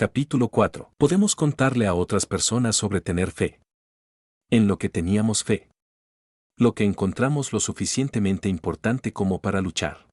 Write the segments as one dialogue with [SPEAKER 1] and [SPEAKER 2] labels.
[SPEAKER 1] Capítulo 4. Podemos contarle a otras personas sobre tener fe. En lo que teníamos fe. Lo que encontramos lo suficientemente importante como para luchar.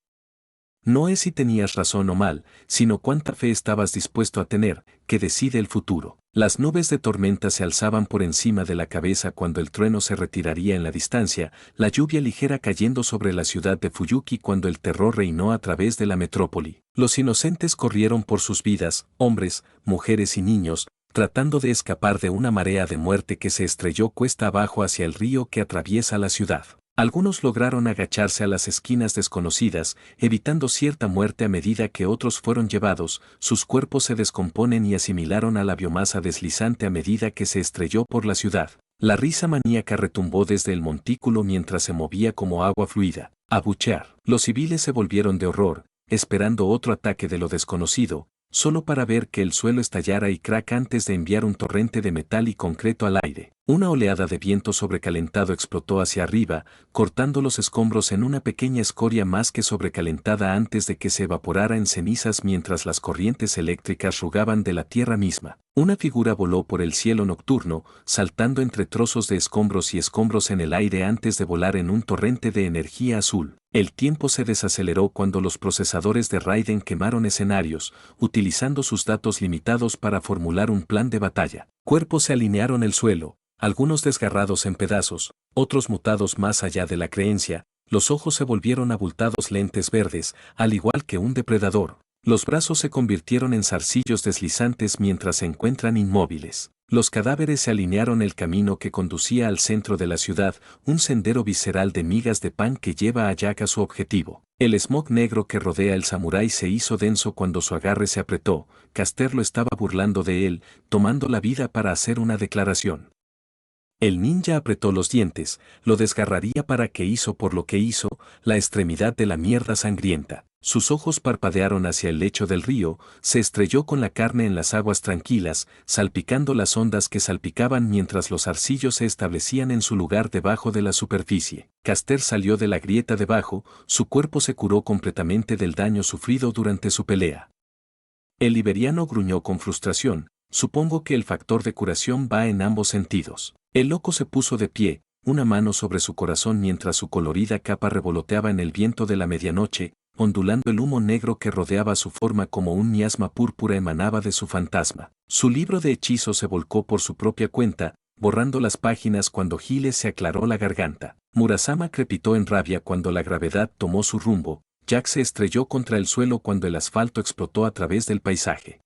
[SPEAKER 1] No es si tenías razón o mal, sino cuánta fe estabas dispuesto a tener, que decide el futuro. Las nubes de tormenta se alzaban por encima de la cabeza cuando el trueno se retiraría en la distancia, la lluvia ligera cayendo sobre la ciudad de Fuyuki cuando el terror reinó a través de la metrópoli. Los inocentes corrieron por sus vidas, hombres, mujeres y niños, tratando de escapar de una marea de muerte que se estrelló cuesta abajo hacia el río que atraviesa la ciudad. Algunos lograron agacharse a las esquinas desconocidas, evitando cierta muerte a medida que otros fueron llevados, sus cuerpos se descomponen y asimilaron a la biomasa deslizante a medida que se estrelló por la ciudad. La risa maníaca retumbó desde el montículo mientras se movía como agua fluida. A buchear. Los civiles se volvieron de horror, esperando otro ataque de lo desconocido, solo para ver que el suelo estallara y crack antes de enviar un torrente de metal y concreto al aire. Una oleada de viento sobrecalentado explotó hacia arriba, cortando los escombros en una pequeña escoria más que sobrecalentada antes de que se evaporara en cenizas mientras las corrientes eléctricas rugaban de la tierra misma. Una figura voló por el cielo nocturno, saltando entre trozos de escombros y escombros en el aire antes de volar en un torrente de energía azul. El tiempo se desaceleró cuando los procesadores de Raiden quemaron escenarios, utilizando sus datos limitados para formular un plan de batalla. Cuerpos se alinearon el suelo, algunos desgarrados en pedazos, otros mutados más allá de la creencia, los ojos se volvieron abultados lentes verdes, al igual que un depredador. Los brazos se convirtieron en zarcillos deslizantes mientras se encuentran inmóviles. Los cadáveres se alinearon el camino que conducía al centro de la ciudad, un sendero visceral de migas de pan que lleva a Jack a su objetivo. El smog negro que rodea el samurái se hizo denso cuando su agarre se apretó. Caster lo estaba burlando de él, tomando la vida para hacer una declaración. El ninja apretó los dientes, lo desgarraría para que hizo por lo que hizo, la extremidad de la mierda sangrienta. Sus ojos parpadearon hacia el lecho del río, se estrelló con la carne en las aguas tranquilas, salpicando las ondas que salpicaban mientras los arcillos se establecían en su lugar debajo de la superficie. Caster salió de la grieta debajo, su cuerpo se curó completamente del daño sufrido durante su pelea. El liberiano gruñó con frustración, supongo que el factor de curación va en ambos sentidos. El loco se puso de pie, una mano sobre su corazón mientras su colorida capa revoloteaba en el viento de la medianoche, ondulando el humo negro que rodeaba su forma como un miasma púrpura emanaba de su fantasma. Su libro de hechizos se volcó por su propia cuenta, borrando las páginas cuando Giles se aclaró la garganta. Murasama crepitó en rabia cuando la gravedad tomó su rumbo. Jack se estrelló contra el suelo cuando el asfalto explotó a través del paisaje.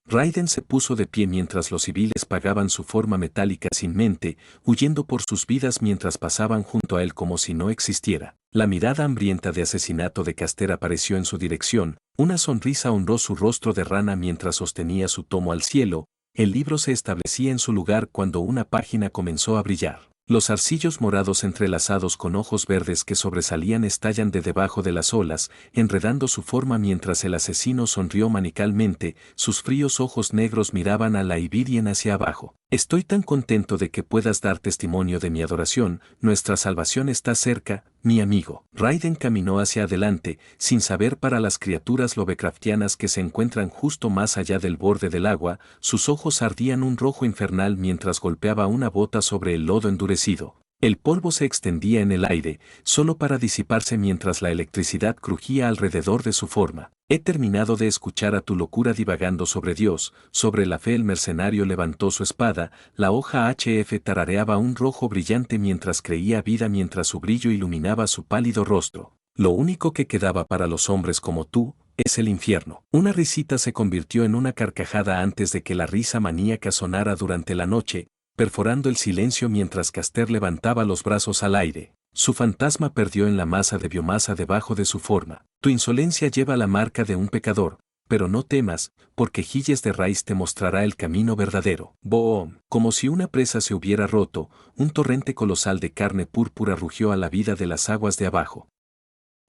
[SPEAKER 1] Raiden se puso de pie mientras los civiles pagaban su forma metálica sin mente, huyendo por sus vidas mientras pasaban junto a él como si no existiera. La mirada hambrienta de asesinato de Caster apareció en su dirección, una sonrisa honró su rostro de rana mientras sostenía su tomo al cielo, el libro se establecía en su lugar cuando una página comenzó a brillar. Los arcillos morados entrelazados con ojos verdes que sobresalían estallan de debajo de las olas, enredando su forma mientras el asesino sonrió manicalmente, sus fríos ojos negros miraban a la Ibirien hacia abajo. Estoy tan contento de que puedas dar testimonio de mi adoración, nuestra salvación está cerca, mi amigo. Raiden caminó hacia adelante, sin saber para las criaturas lovecraftianas que se encuentran justo más allá del borde del agua, sus ojos ardían un rojo infernal mientras golpeaba una bota sobre el lodo endurecido. El polvo se extendía en el aire, solo para disiparse mientras la electricidad crujía alrededor de su forma. He terminado de escuchar a tu locura divagando sobre Dios, sobre la fe. El mercenario levantó su espada, la hoja HF tarareaba un rojo brillante mientras creía vida mientras su brillo iluminaba su pálido rostro. Lo único que quedaba para los hombres como tú, es el infierno. Una risita se convirtió en una carcajada antes de que la risa maníaca sonara durante la noche, perforando el silencio mientras Caster levantaba los brazos al aire. Su fantasma perdió en la masa de biomasa debajo de su forma. Tu insolencia lleva la marca de un pecador, pero no temas, porque Giles de Raiz te mostrará el camino verdadero. Boom. Como si una presa se hubiera roto, un torrente colosal de carne púrpura rugió a la vida de las aguas de abajo.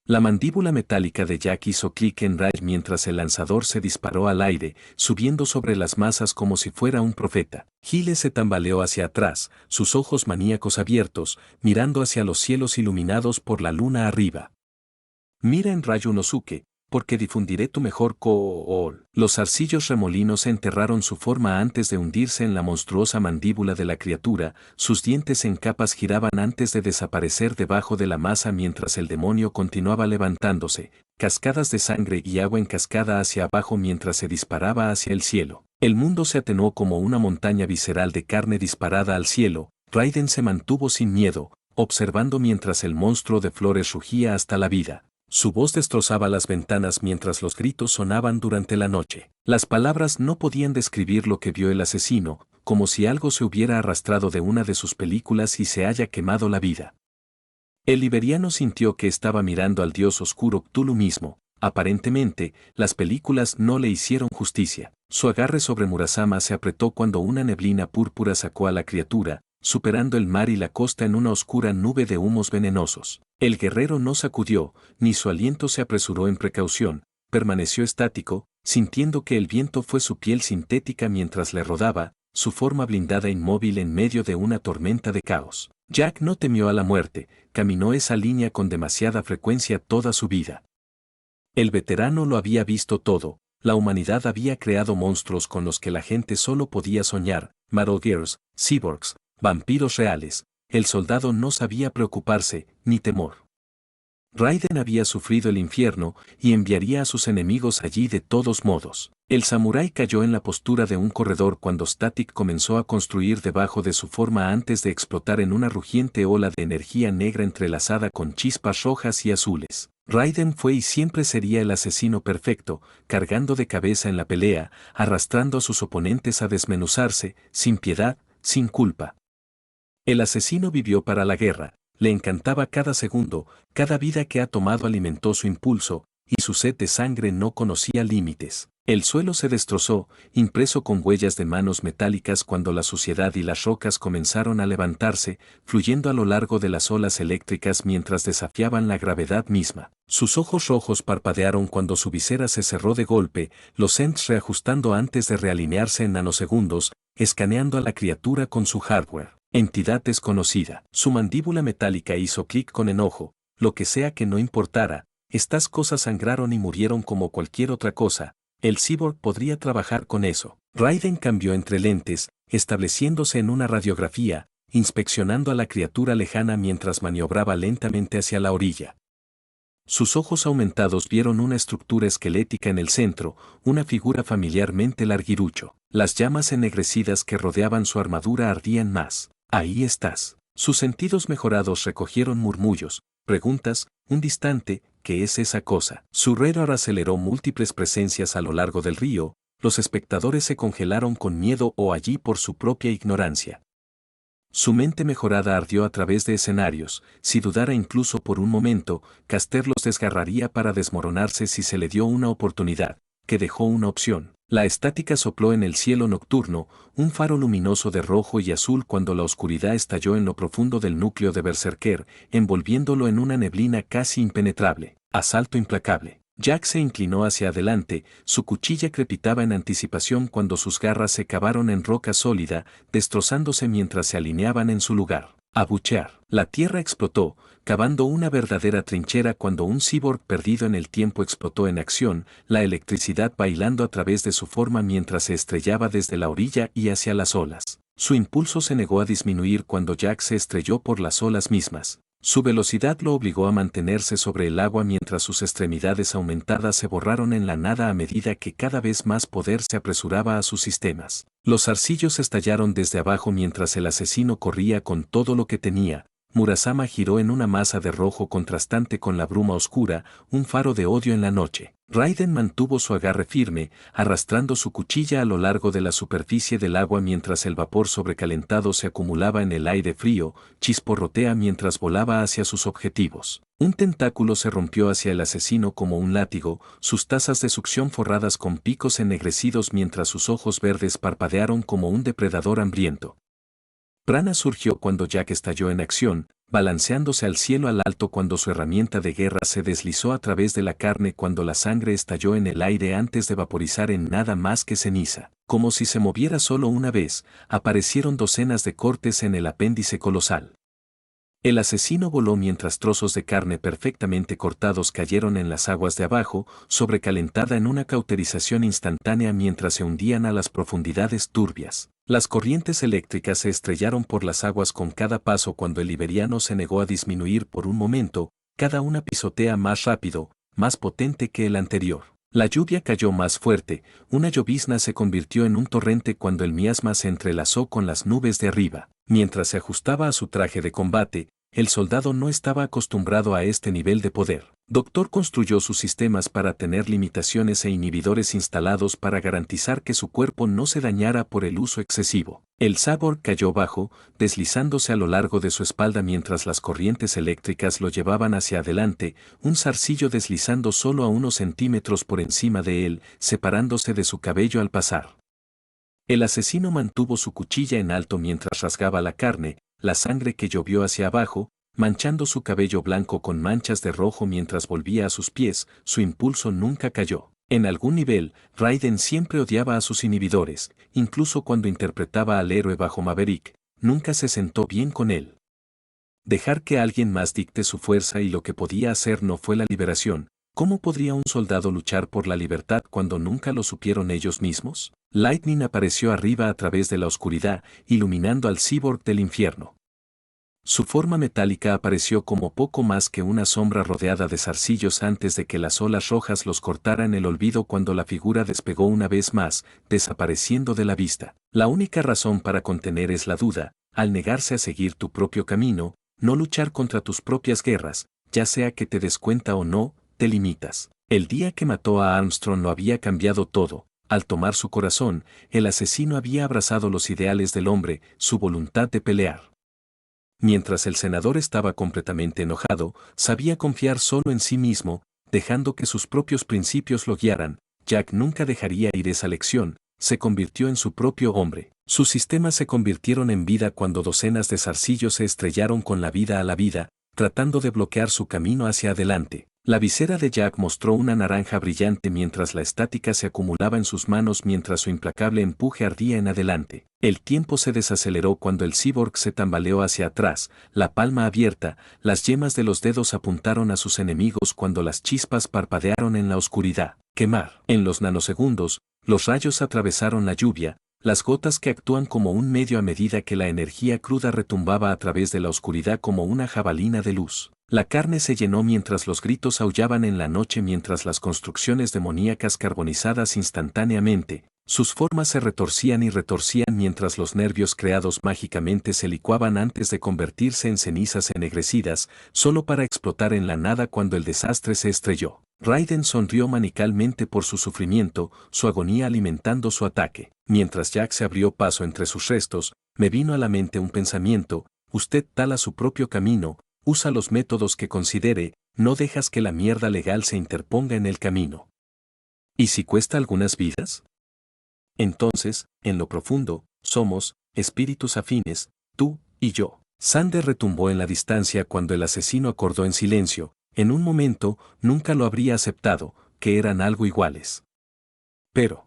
[SPEAKER 1] La mandíbula metálica de Jack hizo clic en Raj mientras el lanzador se disparó al aire, subiendo sobre las masas como si fuera un profeta. Giles se tambaleó hacia atrás, sus ojos maníacos abiertos, mirando hacia los cielos iluminados por la luna arriba. Mira en Ryu Nosuke, porque difundiré tu mejor cool. Los arcillos remolinos enterraron su forma antes de hundirse en la monstruosa mandíbula de la criatura, sus dientes en capas giraban antes de desaparecer debajo de la masa mientras el demonio continuaba levantándose, cascadas de sangre y agua en cascada hacia abajo mientras se disparaba hacia el cielo. El mundo se atenuó como una montaña visceral de carne disparada al cielo. Raiden se mantuvo sin miedo, observando mientras el monstruo de flores rugía hasta la vida. Su voz destrozaba las ventanas mientras los gritos sonaban durante la noche. Las palabras no podían describir lo que vio el asesino, como si algo se hubiera arrastrado de una de sus películas y se haya quemado la vida. El liberiano sintió que estaba mirando al dios oscuro Cthulhu mismo. Aparentemente, las películas no le hicieron justicia. Su agarre sobre Murasama se apretó cuando una neblina púrpura sacó a la criatura, superando el mar y la costa en una oscura nube de humos venenosos. El guerrero no sacudió, ni su aliento se apresuró en precaución, permaneció estático, sintiendo que el viento fue su piel sintética mientras le rodaba, su forma blindada inmóvil en medio de una tormenta de caos. Jack no temió a la muerte, caminó esa línea con demasiada frecuencia toda su vida. El veterano lo había visto todo, la humanidad había creado monstruos con los que la gente solo podía soñar, Marauders, cyborgs, vampiros reales. El soldado no sabía preocuparse, ni temor. Raiden había sufrido el infierno y enviaría a sus enemigos allí de todos modos. El samurái cayó en la postura de un corredor cuando Static comenzó a construir debajo de su forma antes de explotar en una rugiente ola de energía negra entrelazada con chispas rojas y azules. Raiden fue y siempre sería el asesino perfecto, cargando de cabeza en la pelea, arrastrando a sus oponentes a desmenuzarse, sin piedad, sin culpa. El asesino vivió para la guerra, le encantaba cada segundo, cada vida que ha tomado alimentó su impulso, y su sed de sangre no conocía límites. El suelo se destrozó, impreso con huellas de manos metálicas cuando la suciedad y las rocas comenzaron a levantarse, fluyendo a lo largo de las olas eléctricas mientras desafiaban la gravedad misma. Sus ojos rojos parpadearon cuando su visera se cerró de golpe, los Ents reajustando antes de realinearse en nanosegundos, escaneando a la criatura con su hardware. Entidad desconocida. Su mandíbula metálica hizo clic con enojo, lo que sea que no importara, estas cosas sangraron y murieron como cualquier otra cosa, el cyborg podría trabajar con eso. Raiden cambió entre lentes, estableciéndose en una radiografía, inspeccionando a la criatura lejana mientras maniobraba lentamente hacia la orilla. Sus ojos aumentados vieron una estructura esquelética en el centro, una figura familiarmente larguirucho. Las llamas ennegrecidas que rodeaban su armadura ardían más. Ahí estás. Sus sentidos mejorados recogieron murmullos, preguntas, un distante, ¿qué es esa cosa? Su radar aceleró múltiples presencias a lo largo del río, los espectadores se congelaron con miedo o allí por su propia ignorancia. Su mente mejorada ardió a través de escenarios, si dudara incluso por un momento, Caster los desgarraría para desmoronarse si se le dio una oportunidad, que dejó una opción. La estática sopló en el cielo nocturno, un faro luminoso de rojo y azul cuando la oscuridad estalló en lo profundo del núcleo de Berserker, envolviéndolo en una neblina casi impenetrable. Asalto implacable. Jack se inclinó hacia adelante, su cuchilla crepitaba en anticipación cuando sus garras se cavaron en roca sólida, destrozándose mientras se alineaban en su lugar. Abuchear. La tierra explotó, cavando una verdadera trinchera cuando un cyborg perdido en el tiempo explotó en acción, la electricidad bailando a través de su forma mientras se estrellaba desde la orilla y hacia las olas. Su impulso se negó a disminuir cuando Jack se estrelló por las olas mismas. Su velocidad lo obligó a mantenerse sobre el agua mientras sus extremidades aumentadas se borraron en la nada a medida que cada vez más poder se apresuraba a sus sistemas. Los arcillos estallaron desde abajo mientras el asesino corría con todo lo que tenía. Murasama giró en una masa de rojo contrastante con la bruma oscura, un faro de odio en la noche. Raiden mantuvo su agarre firme, arrastrando su cuchilla a lo largo de la superficie del agua mientras el vapor sobrecalentado se acumulaba en el aire frío, chisporrotea mientras volaba hacia sus objetivos. Un tentáculo se rompió hacia el asesino como un látigo, sus tazas de succión forradas con picos ennegrecidos mientras sus ojos verdes parpadearon como un depredador hambriento. Prana surgió cuando Jack estalló en acción, balanceándose al cielo al alto cuando su herramienta de guerra se deslizó a través de la carne cuando la sangre estalló en el aire antes de vaporizar en nada más que ceniza. Como si se moviera solo una vez, aparecieron docenas de cortes en el apéndice colosal. El asesino voló mientras trozos de carne perfectamente cortados cayeron en las aguas de abajo, sobrecalentada en una cauterización instantánea mientras se hundían a las profundidades turbias. Las corrientes eléctricas se estrellaron por las aguas con cada paso cuando el liberiano se negó a disminuir por un momento, cada una pisotea más rápido, más potente que el anterior. La lluvia cayó más fuerte, una llovizna se convirtió en un torrente cuando el miasma se entrelazó con las nubes de arriba. Mientras se ajustaba a su traje de combate, el soldado no estaba acostumbrado a este nivel de poder. Doctor construyó sus sistemas para tener limitaciones e inhibidores instalados para garantizar que su cuerpo no se dañara por el uso excesivo. El Cyborg cayó bajo, deslizándose a lo largo de su espalda mientras las corrientes eléctricas lo llevaban hacia adelante, un zarcillo deslizando solo a unos centímetros por encima de él, separándose de su cabello al pasar. El asesino mantuvo su cuchilla en alto mientras rasgaba la carne, la sangre que llovió hacia abajo, manchando su cabello blanco con manchas de rojo mientras volvía a sus pies, su impulso nunca cayó. En algún nivel, Raiden siempre odiaba a sus inhibidores, incluso cuando interpretaba al héroe bajo Maverick, nunca se sentó bien con él. Dejar que alguien más dicte su fuerza y lo que podía hacer no fue la liberación. ¿Cómo podría un soldado luchar por la libertad cuando nunca lo supieron ellos mismos? Lightning apareció arriba a través de la oscuridad, iluminando al cyborg del infierno. Su forma metálica apareció como poco más que una sombra rodeada de zarcillos antes de que las olas rojas los cortaran el olvido cuando la figura despegó una vez más, desapareciendo de la vista. La única razón para contener es la duda, al negarse a seguir tu propio camino, no luchar contra tus propias guerras, ya sea que te des cuenta o no, te limitas. El día que mató a Armstrong lo había cambiado todo. Al tomar su corazón, el asesino había abrazado los ideales del hombre, su voluntad de pelear. Mientras el senador estaba completamente enojado, sabía confiar solo en sí mismo, dejando que sus propios principios lo guiaran. Jack nunca dejaría ir esa lección, se convirtió en su propio hombre. Sus sistemas se convirtieron en vida cuando docenas de zarcillos se estrellaron con la vida a la vida, tratando de bloquear su camino hacia adelante. La visera de Jack mostró una naranja brillante mientras la estática se acumulaba en sus manos mientras su implacable empuje ardía en adelante. El tiempo se desaceleró cuando el cyborg se tambaleó hacia atrás, la palma abierta, las yemas de los dedos apuntaron a sus enemigos cuando las chispas parpadearon en la oscuridad. Quemar. En los nanosegundos, los rayos atravesaron la lluvia, las gotas que actúan como un medio a medida que la energía cruda retumbaba a través de la oscuridad como una jabalina de luz. La carne se llenó mientras los gritos aullaban en la noche mientras las construcciones demoníacas carbonizadas instantáneamente, sus formas se retorcían y retorcían mientras los nervios creados mágicamente se licuaban antes de convertirse en cenizas ennegrecidas, solo para explotar en la nada cuando el desastre se estrelló. Raiden sonrió manicalmente por su sufrimiento, su agonía alimentando su ataque. Mientras Jack se abrió paso entre sus restos, me vino a la mente un pensamiento: usted tala su propio camino, usa los métodos que considere, no dejas que la mierda legal se interponga en el camino. ¿Y si cuesta algunas vidas? Entonces, en lo profundo, somos espíritus afines, tú y yo. Sander retumbó en la distancia cuando el asesino acordó en silencio. En un momento, nunca lo habría aceptado, que eran algo iguales. Pero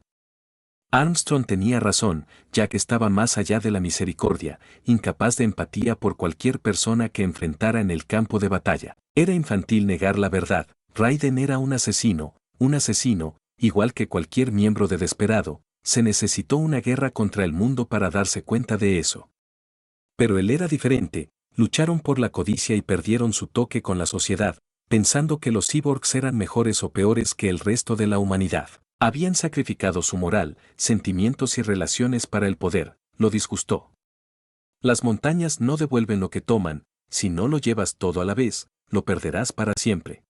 [SPEAKER 1] Armstrong tenía razón, ya que estaba más allá de la misericordia, incapaz de empatía por cualquier persona que enfrentara en el campo de batalla. Era infantil negar la verdad. Raiden era un asesino, igual que cualquier miembro de Desperado. Se necesitó una guerra contra el mundo para darse cuenta de eso. Pero él era diferente, lucharon por la codicia y perdieron su toque con la sociedad, pensando que los cyborgs eran mejores o peores que el resto de la humanidad. Habían sacrificado su moral, sentimientos y relaciones para el poder, lo disgustó. Las montañas no devuelven lo que toman, si no lo llevas todo a la vez, lo perderás para siempre.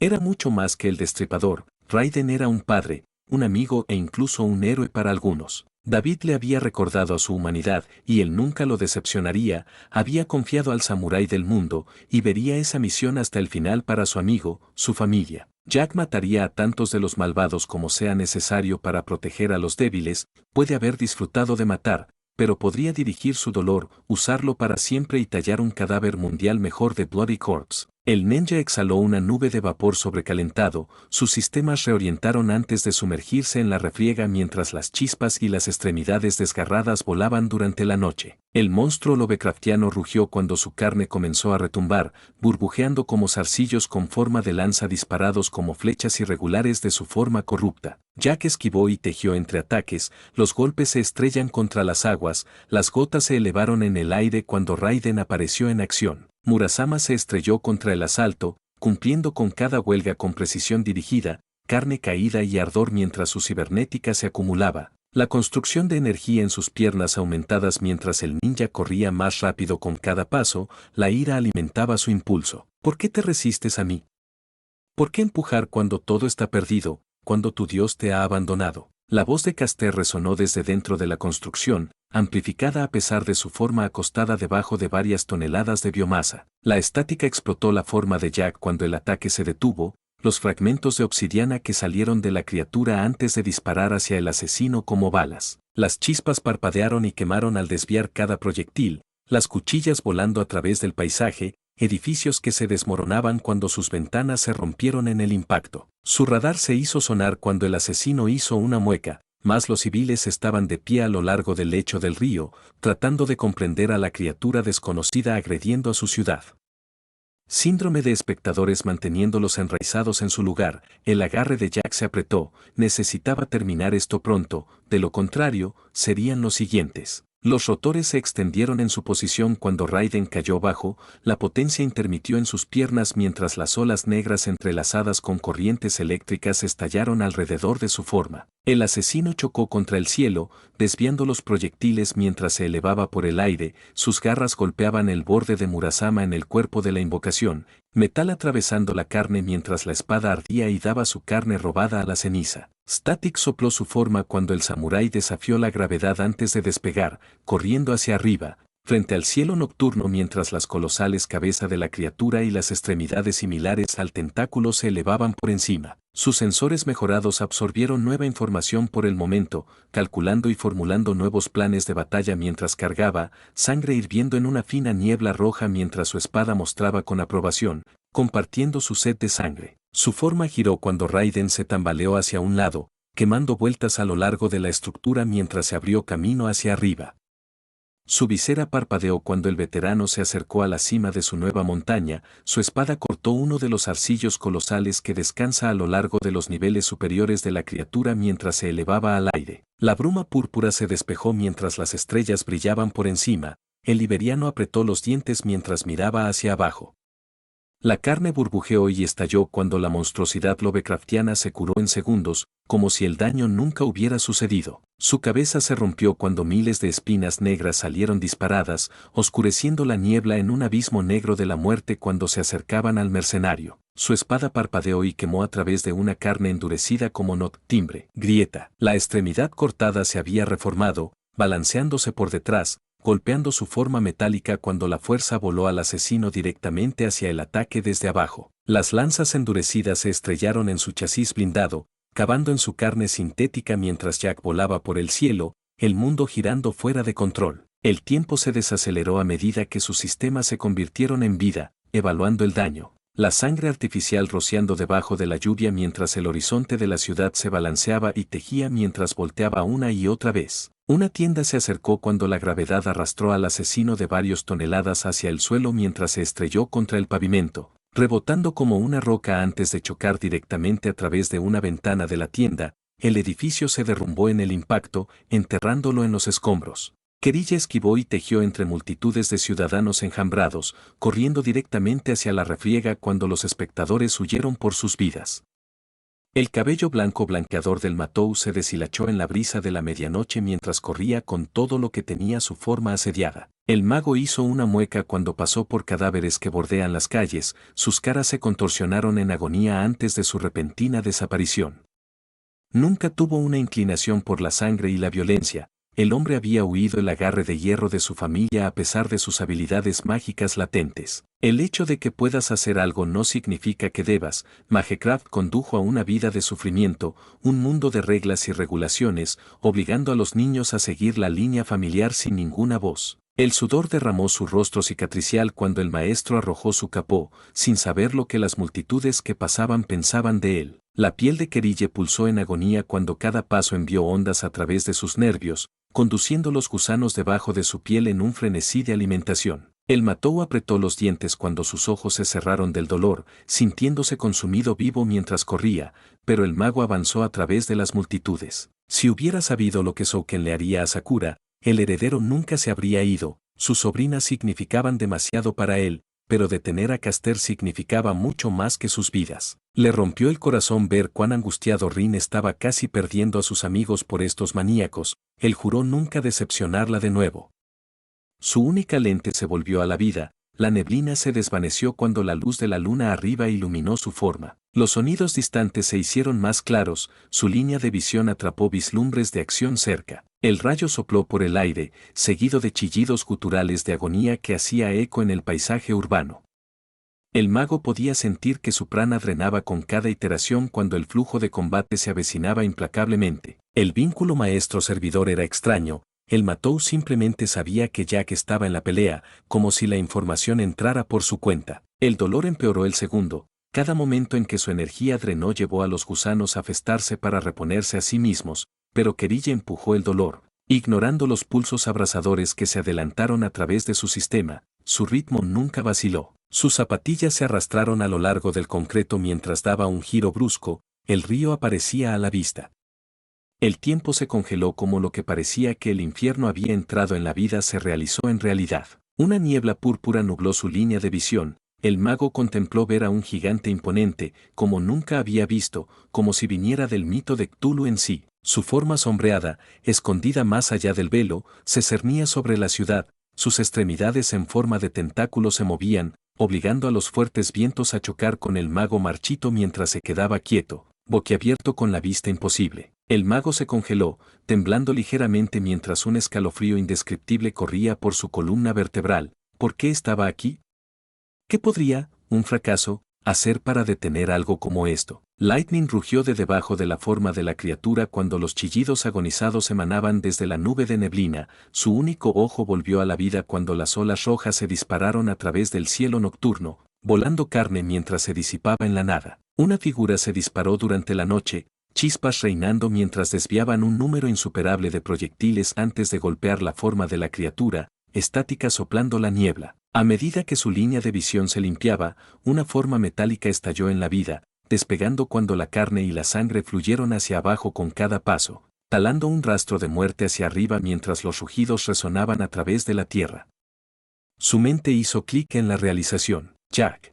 [SPEAKER 1] Era mucho más que el destripador, Raiden era un padre, un amigo e incluso un héroe para algunos. David le había recordado a su humanidad y él nunca lo decepcionaría, había confiado al samurái del mundo y vería esa misión hasta el final para su amigo, su familia. Jack mataría a tantos de los malvados como sea necesario para proteger a los débiles, puede haber disfrutado de matar, pero podría dirigir su dolor, usarlo para siempre y tallar un cadáver mundial mejor de Bloody Corpse. El ninja exhaló una nube de vapor sobrecalentado, sus sistemas reorientaron antes de sumergirse en la refriega mientras las chispas y las extremidades desgarradas volaban durante la noche. El monstruo Lovecraftiano rugió cuando su carne comenzó a retumbar, burbujeando como zarcillos con forma de lanza disparados como flechas irregulares de su forma corrupta. Jack esquivó y tejió entre ataques, los golpes se estrellan contra las aguas, las gotas se elevaron en el aire cuando Raiden apareció en acción. Murasama se estrelló contra el asalto, cumpliendo con cada huelga con precisión dirigida, carne caída y ardor mientras su cibernética se acumulaba, la construcción de energía en sus piernas aumentadas mientras el ninja corría más rápido con cada paso, la ira alimentaba su impulso. ¿Por qué te resistes a mí? ¿Por qué empujar cuando todo está perdido, cuando tu Dios te ha abandonado? La voz de Caster resonó desde dentro de la construcción, amplificada a pesar de su forma acostada debajo de varias toneladas de biomasa. La estática explotó la forma de Jack cuando el ataque se detuvo, los fragmentos de obsidiana que salieron de la criatura antes de disparar hacia el asesino como balas. Las chispas parpadearon y quemaron al desviar cada proyectil, las cuchillas volando a través del paisaje, edificios que se desmoronaban cuando sus ventanas se rompieron en el impacto. Su radar se hizo sonar cuando el asesino hizo una mueca, mas los civiles estaban de pie a lo largo del lecho del río, tratando de comprender a la criatura desconocida agrediendo a su ciudad. Síndrome de espectadores manteniéndolos enraizados en su lugar, el agarre de Jack se apretó, necesitaba terminar esto pronto, de lo contrario, serían los siguientes. Los rotores se extendieron en su posición cuando Raiden cayó bajo, la potencia intermitió en sus piernas mientras las olas negras entrelazadas con corrientes eléctricas estallaron alrededor de su forma. El asesino chocó contra el cielo, desviando los proyectiles mientras se elevaba por el aire, sus garras golpeaban el borde de Murasama en el cuerpo de la invocación, metal atravesando la carne mientras la espada ardía y daba su carne robada a la ceniza. Static sopló su forma cuando el samurái desafió la gravedad antes de despegar, corriendo hacia arriba, frente al cielo nocturno mientras las colosales cabezas de la criatura y las extremidades similares al tentáculo se elevaban por encima. Sus sensores mejorados absorbieron nueva información por el momento, calculando y formulando nuevos planes de batalla mientras cargaba, sangre hirviendo en una fina niebla roja mientras su espada mostraba con aprobación, compartiendo su sed de sangre. Su forma giró cuando Raiden se tambaleó hacia un lado, quemando vueltas a lo largo de la estructura mientras se abrió camino hacia arriba. Su visera parpadeó cuando el veterano se acercó a la cima de su nueva montaña, su espada cortó uno de los arcillos colosales que descansa a lo largo de los niveles superiores de la criatura mientras se elevaba al aire. La bruma púrpura se despejó mientras las estrellas brillaban por encima, el iberiano apretó los dientes mientras miraba hacia abajo. La carne burbujeó y estalló cuando la monstruosidad Lovecraftiana se curó en segundos, como si el daño nunca hubiera sucedido. Su cabeza se rompió cuando miles de espinas negras salieron disparadas, oscureciendo la niebla en un abismo negro de la muerte cuando se acercaban al mercenario. Su espada parpadeó y quemó a través de una carne endurecida como timbre, grieta. La extremidad cortada se había reformado, balanceándose por detrás, golpeando su forma metálica cuando la fuerza voló al asesino directamente hacia el ataque desde abajo. Las lanzas endurecidas se estrellaron en su chasis blindado, cavando en su carne sintética mientras Jack volaba por el cielo, el mundo girando fuera de control. El tiempo se desaceleró a medida que sus sistemas se convirtieron en vida, evaluando el daño. La sangre artificial rociando debajo de la lluvia mientras el horizonte de la ciudad se balanceaba y tejía mientras volteaba una y otra vez. Una tienda se acercó cuando la gravedad arrastró al asesino de varias toneladas hacia el suelo mientras se estrelló contra el pavimento, rebotando como una roca antes de chocar directamente a través de una ventana de la tienda. El edificio se derrumbó en el impacto, enterrándolo en los escombros. Kerilla esquivó y tejió entre multitudes de ciudadanos enjambrados, corriendo directamente hacia la refriega cuando los espectadores huyeron por sus vidas. El cabello blanco blanqueador del Matou se deshilachó en la brisa de la medianoche mientras corría con todo lo que tenía su forma asediada. El mago hizo una mueca cuando pasó por cadáveres que bordean las calles, sus caras se contorsionaron en agonía antes de su repentina desaparición. Nunca tuvo una inclinación por la sangre y la violencia, el hombre había huido el agarre de hierro de su familia a pesar de sus habilidades mágicas latentes. El hecho de que puedas hacer algo no significa que debas. Magecraft condujo a una vida de sufrimiento, un mundo de reglas y regulaciones, obligando a los niños a seguir la línea familiar sin ninguna voz. El sudor derramó su rostro cicatricial cuando el maestro arrojó su capó, sin saber lo que las multitudes que pasaban pensaban de él. La piel de Kerille pulsó en agonía cuando cada paso envió ondas a través de sus nervios, conduciendo los gusanos debajo de su piel en un frenesí de alimentación. El Matou apretó los dientes cuando sus ojos se cerraron del dolor, sintiéndose consumido vivo mientras corría, pero el mago avanzó a través de las multitudes. Si hubiera sabido lo que Souken le haría a Sakura, el heredero nunca se habría ido. Sus sobrinas significaban demasiado para él, pero detener a Caster significaba mucho más que sus vidas. Le rompió el corazón ver cuán angustiado Rin estaba casi perdiendo a sus amigos por estos maníacos. Él juró nunca decepcionarla de nuevo. Su única lente se volvió a la vida, la neblina se desvaneció cuando la luz de la luna arriba iluminó su forma. Los sonidos distantes se hicieron más claros, su línea de visión atrapó vislumbres de acción cerca. El rayo sopló por el aire, seguido de chillidos guturales de agonía que hacía eco en el paisaje urbano. El mago podía sentir que su prana drenaba con cada iteración cuando el flujo de combate se avecinaba implacablemente. El vínculo maestro-servidor era extraño. El Matou simplemente sabía que Jack estaba en la pelea, como si la información entrara por su cuenta. El dolor empeoró el segundo. Cada momento en que su energía drenó llevó a los gusanos a festarse para reponerse a sí mismos, pero Kerille empujó el dolor, ignorando los pulsos abrasadores que se adelantaron a través de su sistema. Su ritmo nunca vaciló. Sus zapatillas se arrastraron a lo largo del concreto mientras daba un giro brusco. El río aparecía a la vista. El tiempo se congeló como lo que parecía que el infierno había entrado en la vida se realizó en realidad. Una niebla púrpura nubló su línea de visión. El mago contempló ver a un gigante imponente, como nunca había visto, como si viniera del mito de Cthulhu en sí. Su forma sombreada, escondida más allá del velo, se cernía sobre la ciudad. Sus extremidades en forma de tentáculos se movían, obligando a los fuertes vientos a chocar con el mago marchito mientras se quedaba quieto, boquiabierto con la vista imposible. El mago se congeló, temblando ligeramente mientras un escalofrío indescriptible corría por su columna vertebral. ¿Por qué estaba aquí? ¿Qué podría, un fracaso, hacer para detener algo como esto? Lightning rugió de debajo de la forma de la criatura cuando los chillidos agonizados emanaban desde la nube de neblina. Su único ojo volvió a la vida cuando las olas rojas se dispararon a través del cielo nocturno, volando carne mientras se disipaba en la nada. Una figura se disparó durante la noche, chispas reinando mientras desviaban un número insuperable de proyectiles antes de golpear la forma de la criatura, estática soplando la niebla. A medida que su línea de visión se limpiaba, una forma metálica estalló en la vida, despegando cuando la carne y la sangre fluyeron hacia abajo con cada paso, talando un rastro de muerte hacia arriba mientras los rugidos resonaban a través de la tierra. Su mente hizo clic en la realización. Jack.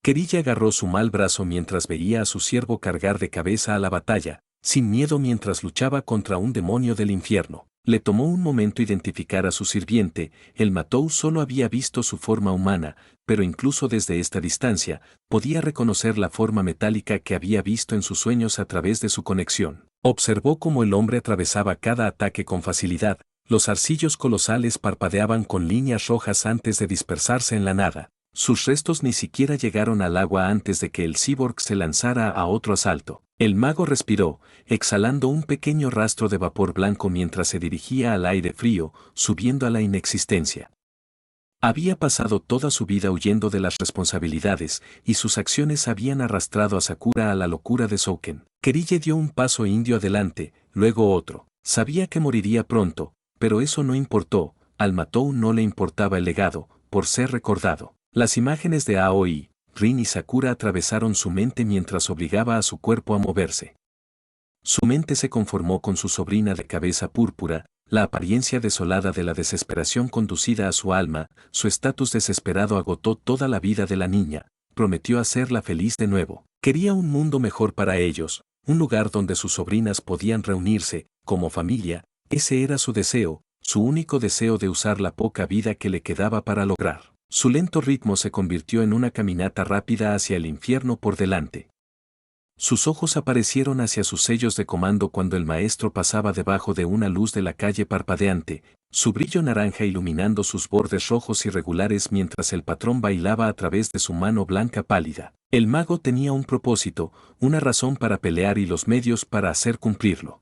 [SPEAKER 1] Kerille agarró su mal brazo mientras veía a su siervo cargar de cabeza a la batalla, sin miedo mientras luchaba contra un demonio del infierno. Le tomó un momento identificar a su sirviente. El Matou solo había visto su forma humana, pero incluso desde esta distancia, podía reconocer la forma metálica que había visto en sus sueños a través de su conexión. Observó cómo el hombre atravesaba cada ataque con facilidad. Los arcillos colosales parpadeaban con líneas rojas antes de dispersarse en la nada. Sus restos ni siquiera llegaron al agua antes de que el cyborg se lanzara a otro asalto. El mago respiró, exhalando un pequeño rastro de vapor blanco mientras se dirigía al aire frío, subiendo a la inexistencia. Había pasado toda su vida huyendo de las responsabilidades, y sus acciones habían arrastrado a Sakura a la locura de Souken. Kerille dio un paso indio adelante, luego otro. Sabía que moriría pronto, pero eso no importó. Al Matou no le importaba el legado, por ser recordado. Las imágenes de Aoi, Rin y Sakura atravesaron su mente mientras obligaba a su cuerpo a moverse. Su mente se conformó con su sobrina de cabeza púrpura, la apariencia desolada de la desesperación conducida a su alma. Su estatus desesperado agotó toda la vida de la niña, prometió hacerla feliz de nuevo. Quería un mundo mejor para ellos, un lugar donde sus sobrinas podían reunirse, como familia. Ese era su deseo, su único deseo de usar la poca vida que le quedaba para lograr. Su lento ritmo se convirtió en una caminata rápida hacia el infierno por delante. Sus ojos aparecieron hacia sus sellos de comando cuando el maestro pasaba debajo de una luz de la calle parpadeante, su brillo naranja iluminando sus bordes rojos irregulares mientras el patrón bailaba a través de su mano blanca pálida. El mago tenía un propósito, una razón para pelear y los medios para hacer cumplirlo.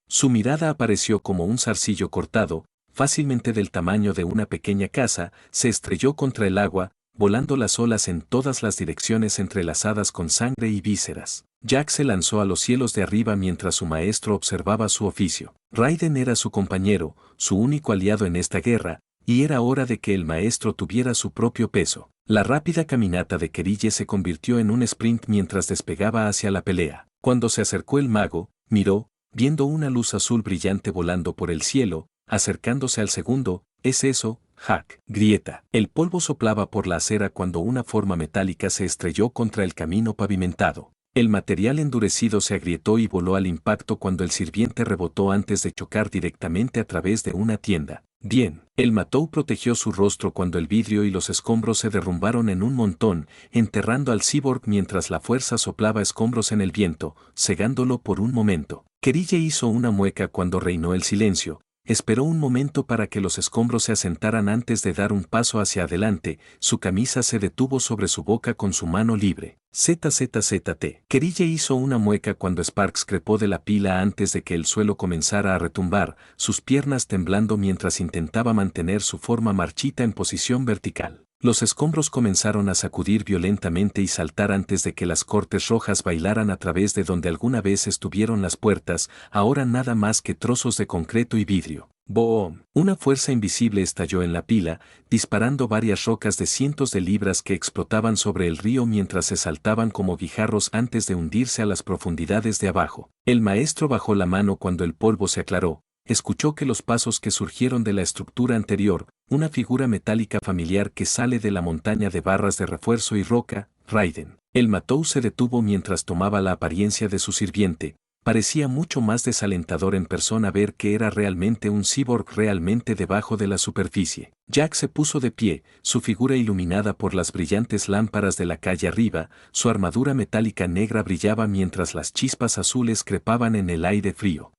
[SPEAKER 1] Su mirada apareció como un zarcillo cortado, fácilmente del tamaño de una pequeña casa, se estrelló contra el agua, volando las olas en todas las direcciones entrelazadas con sangre y vísceras. Jack se lanzó a los cielos de arriba mientras su maestro observaba su oficio. Raiden era su compañero, su único aliado en esta guerra, y era hora de que el maestro tuviera su propio peso. La rápida caminata de Kerille se convirtió en un sprint mientras despegaba hacia la pelea. Cuando se acercó el mago, miró, viendo una luz azul brillante volando por el cielo, acercándose al segundo. ¿Es eso, Jack? Grieta. El polvo soplaba por la acera cuando una forma metálica se estrelló contra el camino pavimentado. El material endurecido se agrietó y voló al impacto cuando el sirviente rebotó antes de chocar directamente a través de una tienda. Bien, el Matou protegió su rostro cuando el vidrio y los escombros se derrumbaron en un montón, enterrando al cyborg mientras la fuerza soplaba escombros en el viento, cegándolo por un momento. Kerille hizo una mueca cuando reinó el silencio. Esperó un momento para que los escombros se asentaran antes de dar un paso hacia adelante, su camisa se detuvo sobre su boca con su mano libre. ZZZT. Kerille hizo una mueca cuando Sparks crepó de la pila antes de que el suelo comenzara a retumbar, sus piernas temblando mientras intentaba mantener su forma marchita en posición vertical. Los escombros comenzaron a sacudir violentamente y saltar antes de que las cortes rojas bailaran a través de donde alguna vez estuvieron las puertas, ahora nada más que trozos de concreto y vidrio. ¡Boom! Una fuerza invisible estalló en la pila, disparando varias rocas de cientos de libras que explotaban sobre el río mientras se saltaban como guijarros antes de hundirse a las profundidades de abajo. El maestro bajó la mano cuando el polvo se aclaró. Escuchó que los pasos que surgieron de la estructura anterior, una figura metálica familiar que sale de la montaña de barras de refuerzo y roca, Raiden. El Matou se detuvo mientras tomaba la apariencia de su sirviente. Parecía mucho más desalentador en persona ver que era realmente un cyborg realmente debajo de la superficie. Jack se puso de pie, su figura iluminada por las brillantes lámparas de la calle arriba, su armadura metálica negra brillaba mientras las chispas azules crepaban en el aire frío.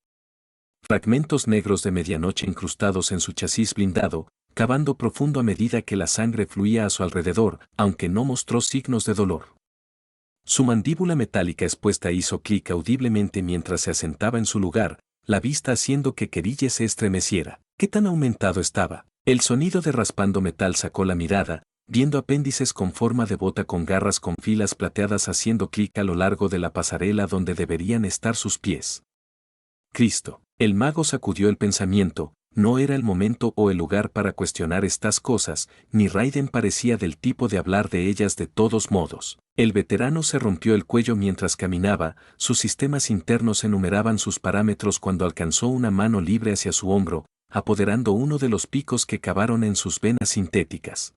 [SPEAKER 1] Fragmentos negros de medianoche incrustados en su chasis blindado, cavando profundo a medida que la sangre fluía a su alrededor, aunque no mostró signos de dolor. Su mandíbula metálica expuesta hizo clic audiblemente mientras se asentaba en su lugar, la vista haciendo que Kerille se estremeciera. ¿Qué tan aumentado estaba? El sonido de raspando metal sacó la mirada, viendo apéndices con forma de bota con garras con filas plateadas haciendo clic a lo largo de la pasarela donde deberían estar sus pies. Cristo. El mago sacudió el pensamiento, no era el momento o el lugar para cuestionar estas cosas, ni Raiden parecía del tipo de hablar de ellas de todos modos. El veterano se rompió el cuello mientras caminaba, sus sistemas internos enumeraban sus parámetros cuando alcanzó una mano libre hacia su hombro, apoderando uno de los picos que cavaron en sus venas sintéticas.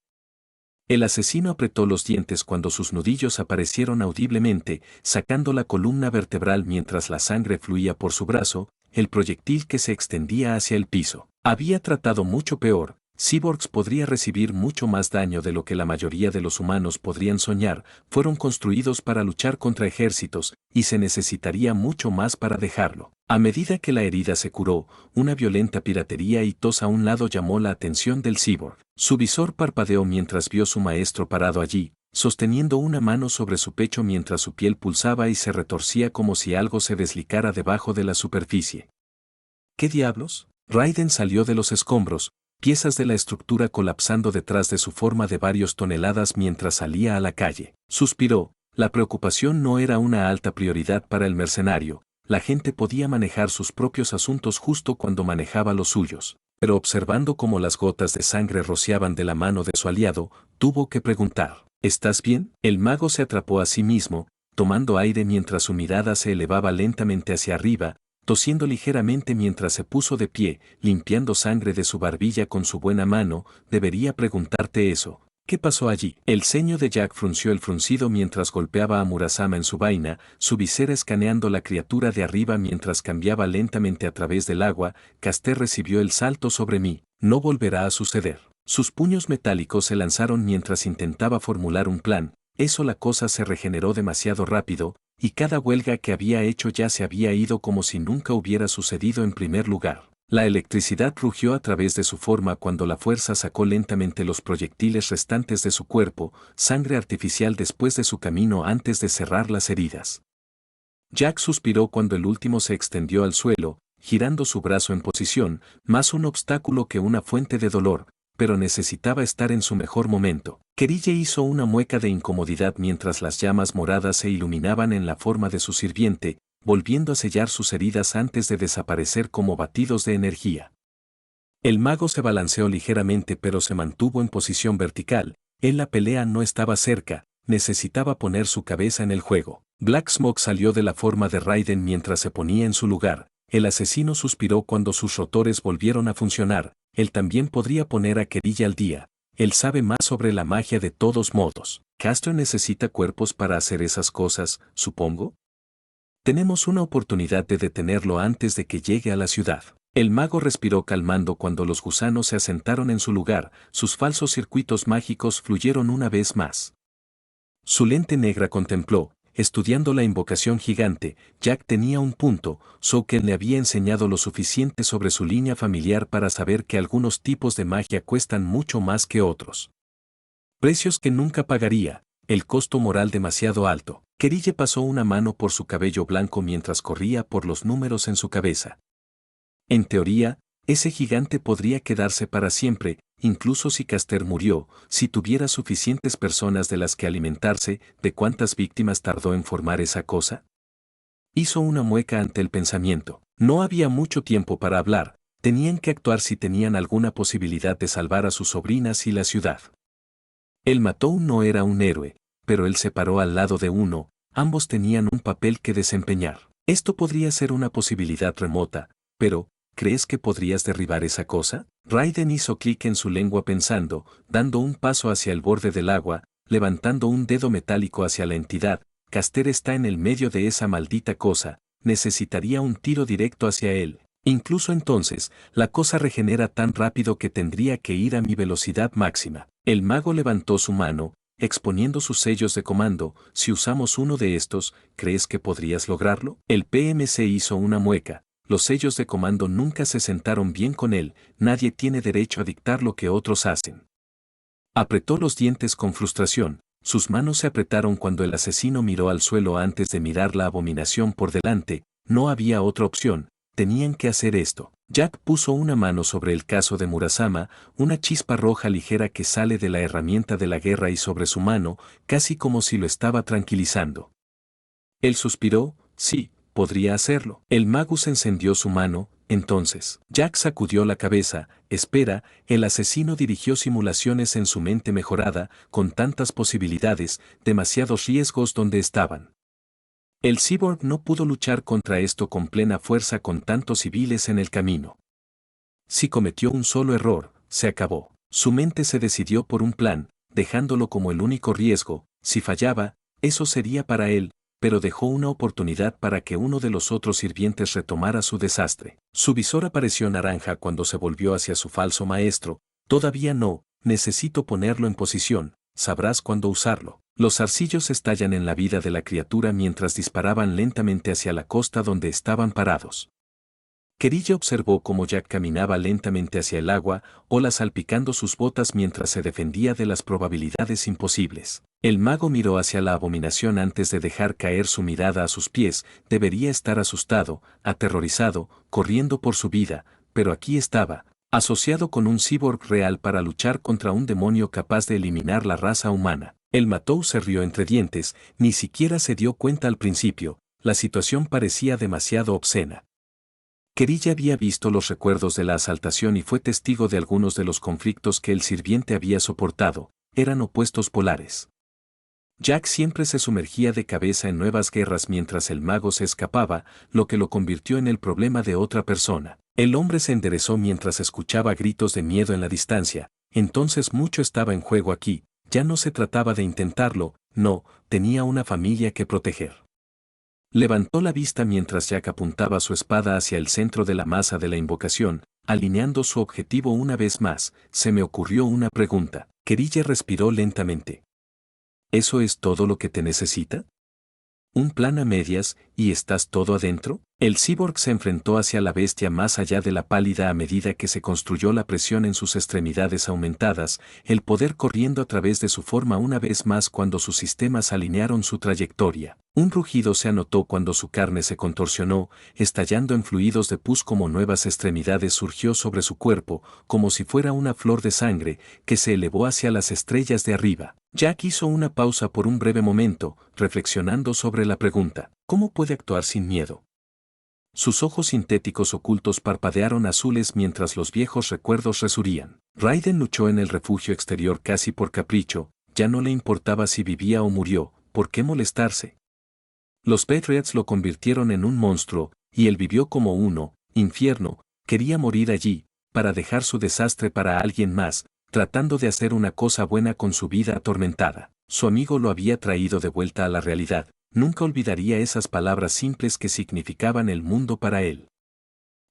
[SPEAKER 1] El asesino apretó los dientes cuando sus nudillos aparecieron audiblemente, sacando la columna vertebral mientras la sangre fluía por su brazo, el proyectil que se extendía hacia el piso. Había tratado mucho peor. Cyborgs podría recibir mucho más daño de lo que la mayoría de los humanos podrían soñar, fueron construidos para luchar contra ejércitos, y se necesitaría mucho más para dejarlo. A medida que la herida se curó, una violenta piratería y tos a un lado llamó la atención del cyborg. Su visor parpadeó mientras vio su maestro parado allí, sosteniendo una mano sobre su pecho mientras su piel pulsaba y se retorcía como si algo se deslicara debajo de la superficie. ¿Qué diablos? Raiden salió de los escombros, piezas de la estructura colapsando detrás de su forma de varios toneladas mientras salía a la calle. Suspiró, la preocupación no era una alta prioridad para el mercenario, la gente podía manejar sus propios asuntos justo cuando manejaba los suyos, pero observando cómo las gotas de sangre rociaban de la mano de su aliado, tuvo que preguntar, ¿estás bien? El mago se atrapó a sí mismo, tomando aire mientras su mirada se elevaba lentamente hacia arriba, tosiendo ligeramente mientras se puso de pie, limpiando sangre de su barbilla con su buena mano. Debería preguntarte eso. ¿Qué pasó allí? El ceño de Jack frunció el fruncido mientras golpeaba a Murasama en su vaina, su visera escaneando la criatura de arriba mientras cambiaba lentamente a través del agua. Caster recibió el salto sobre mí. No volverá a suceder. Sus puños metálicos se lanzaron mientras intentaba formular un plan. La cosa se regeneró demasiado rápido, y cada huelga que había hecho ya se había ido como si nunca hubiera sucedido en primer lugar. La electricidad rugió a través de su forma cuando la fuerza sacó lentamente los proyectiles restantes de su cuerpo, sangre artificial después de su camino antes de cerrar las heridas. Jack suspiró cuando el último se extendió al suelo, girando su brazo en posición, más un obstáculo que una fuente de dolor, pero necesitaba estar en su mejor momento. Kerille hizo una mueca de incomodidad mientras las llamas moradas se iluminaban en la forma de su sirviente, volviendo a sellar sus heridas antes de desaparecer como batidos de energía. El mago se balanceó ligeramente pero se mantuvo en posición vertical. La pelea no estaba cerca, necesitaba poner su cabeza en el juego. Black Smoke salió de la forma de Raiden mientras se ponía en su lugar. El asesino suspiró cuando sus rotores volvieron a funcionar. Él también podría poner a Kerille al día. Él sabe más sobre la magia de todos modos. ¿Castro necesita cuerpos para hacer esas cosas, supongo? Tenemos una oportunidad de detenerlo antes de que llegue a la ciudad. El mago respiró calmando cuando los gusanos se asentaron en su lugar, sus falsos circuitos mágicos fluyeron una vez más. Su lente negra contempló, estudiando la invocación gigante. Jack tenía un punto, Souken le había enseñado lo suficiente sobre su línea familiar para saber que algunos tipos de magia cuestan mucho más que otros. Precios que nunca pagaría, el costo moral demasiado alto. Kerille pasó una mano por su cabello blanco mientras corría por los números en su cabeza. En teoría, ese gigante podría quedarse para siempre, incluso si Caster murió, si tuviera suficientes personas de las que alimentarse. ¿De cuántas víctimas tardó en formar esa cosa? Hizo una mueca ante el pensamiento. No había mucho tiempo para hablar, tenían que actuar si tenían alguna posibilidad de salvar a sus sobrinas y la ciudad. El Matou no era un héroe, pero él se paró al lado de uno, ambos tenían un papel que desempeñar. Esto podría ser una posibilidad remota, pero, ¿crees que podrías derribar esa cosa? Raiden hizo clic en su lengua pensando, dando un paso hacia el borde del agua, levantando un dedo metálico hacia la entidad. Caster está en el medio de esa maldita cosa, necesitaría un tiro directo hacia él. Incluso entonces, la cosa regenera tan rápido que tendría que ir a mi velocidad máxima. El mago levantó su mano, exponiendo sus sellos de comando. Si usamos uno de estos, ¿crees que podrías lograrlo? El PMC hizo una mueca. Los sellos de comando nunca se sentaron bien con él, nadie tiene derecho a dictar lo que otros hacen. Apretó los dientes con frustración, sus manos se apretaron cuando el asesino miró al suelo antes de mirar la abominación por delante. No había otra opción, tenían que hacer esto. Jack puso una mano sobre el caso de Murasama, una chispa roja ligera que sale de la herramienta de la guerra y sobre su mano, casi como si lo estaba tranquilizando. Él suspiró, sí, podría hacerlo. El magus encendió su mano, entonces. Jack sacudió la cabeza, espera, el asesino dirigió simulaciones en su mente mejorada, con tantas posibilidades, demasiados riesgos donde estaban. El cyborg no pudo luchar contra esto con plena fuerza con tantos civiles en el camino. Si cometió un solo error, se acabó. Su mente se decidió por un plan, dejándolo como el único riesgo. Si fallaba, eso sería para él, pero dejó una oportunidad para que uno de los otros sirvientes retomara su desastre. Su visor apareció naranja cuando se volvió hacia su falso maestro. Todavía no, necesito ponerlo en posición, sabrás cuándo usarlo. Los zarcillos estallan en la vida de la criatura mientras disparaban lentamente hacia la costa donde estaban parados. Kerille observó cómo Jack caminaba lentamente hacia el agua, olas salpicando sus botas mientras se defendía de las probabilidades imposibles. El mago miró hacia la abominación antes de dejar caer su mirada a sus pies. Debería estar asustado, aterrorizado, corriendo por su vida, pero aquí estaba, asociado con un cyborg real para luchar contra un demonio capaz de eliminar la raza humana. El Matou se rió entre dientes, ni siquiera se dio cuenta al principio, la situación parecía demasiado obscena. Kerille había visto los recuerdos de la asaltación y fue testigo de algunos de los conflictos que el sirviente había soportado, eran opuestos polares. Jack siempre se sumergía de cabeza en nuevas guerras mientras el mago se escapaba, lo que lo convirtió en el problema de otra persona. El hombre se enderezó mientras escuchaba gritos de miedo en la distancia, entonces mucho estaba en juego aquí, ya no se trataba de intentarlo, no, tenía una familia que proteger. Levantó la vista mientras Jack apuntaba su espada hacia el centro de la masa de la invocación, alineando su objetivo una vez más. Se me ocurrió una pregunta. Kerille respiró lentamente. ¿Eso es todo lo que te necesita? ¿Un plan a medias, y estás todo adentro? El cyborg se enfrentó hacia la bestia más allá de la pálida a medida que se construyó la presión en sus extremidades aumentadas, el poder corriendo a través de su forma una vez más cuando sus sistemas alinearon su trayectoria. Un rugido se anotó cuando su carne se contorsionó, estallando en fluidos de pus como nuevas extremidades surgió sobre su cuerpo, como si fuera una flor de sangre, que se elevó hacia las estrellas de arriba. Jack hizo una pausa por un breve momento, reflexionando sobre la pregunta, ¿cómo puede actuar sin miedo? Sus ojos sintéticos ocultos parpadearon azules mientras los viejos recuerdos resurgían. Raiden luchó en el refugio exterior casi por capricho, ya no le importaba si vivía o murió, ¿por qué molestarse? Los Patriots lo convirtieron en un monstruo, y él vivió como uno, infierno, quería morir allí, para dejar su desastre para alguien más, tratando de hacer una cosa buena con su vida atormentada. Su amigo lo había traído de vuelta a la realidad, nunca olvidaría esas palabras simples que significaban el mundo para él.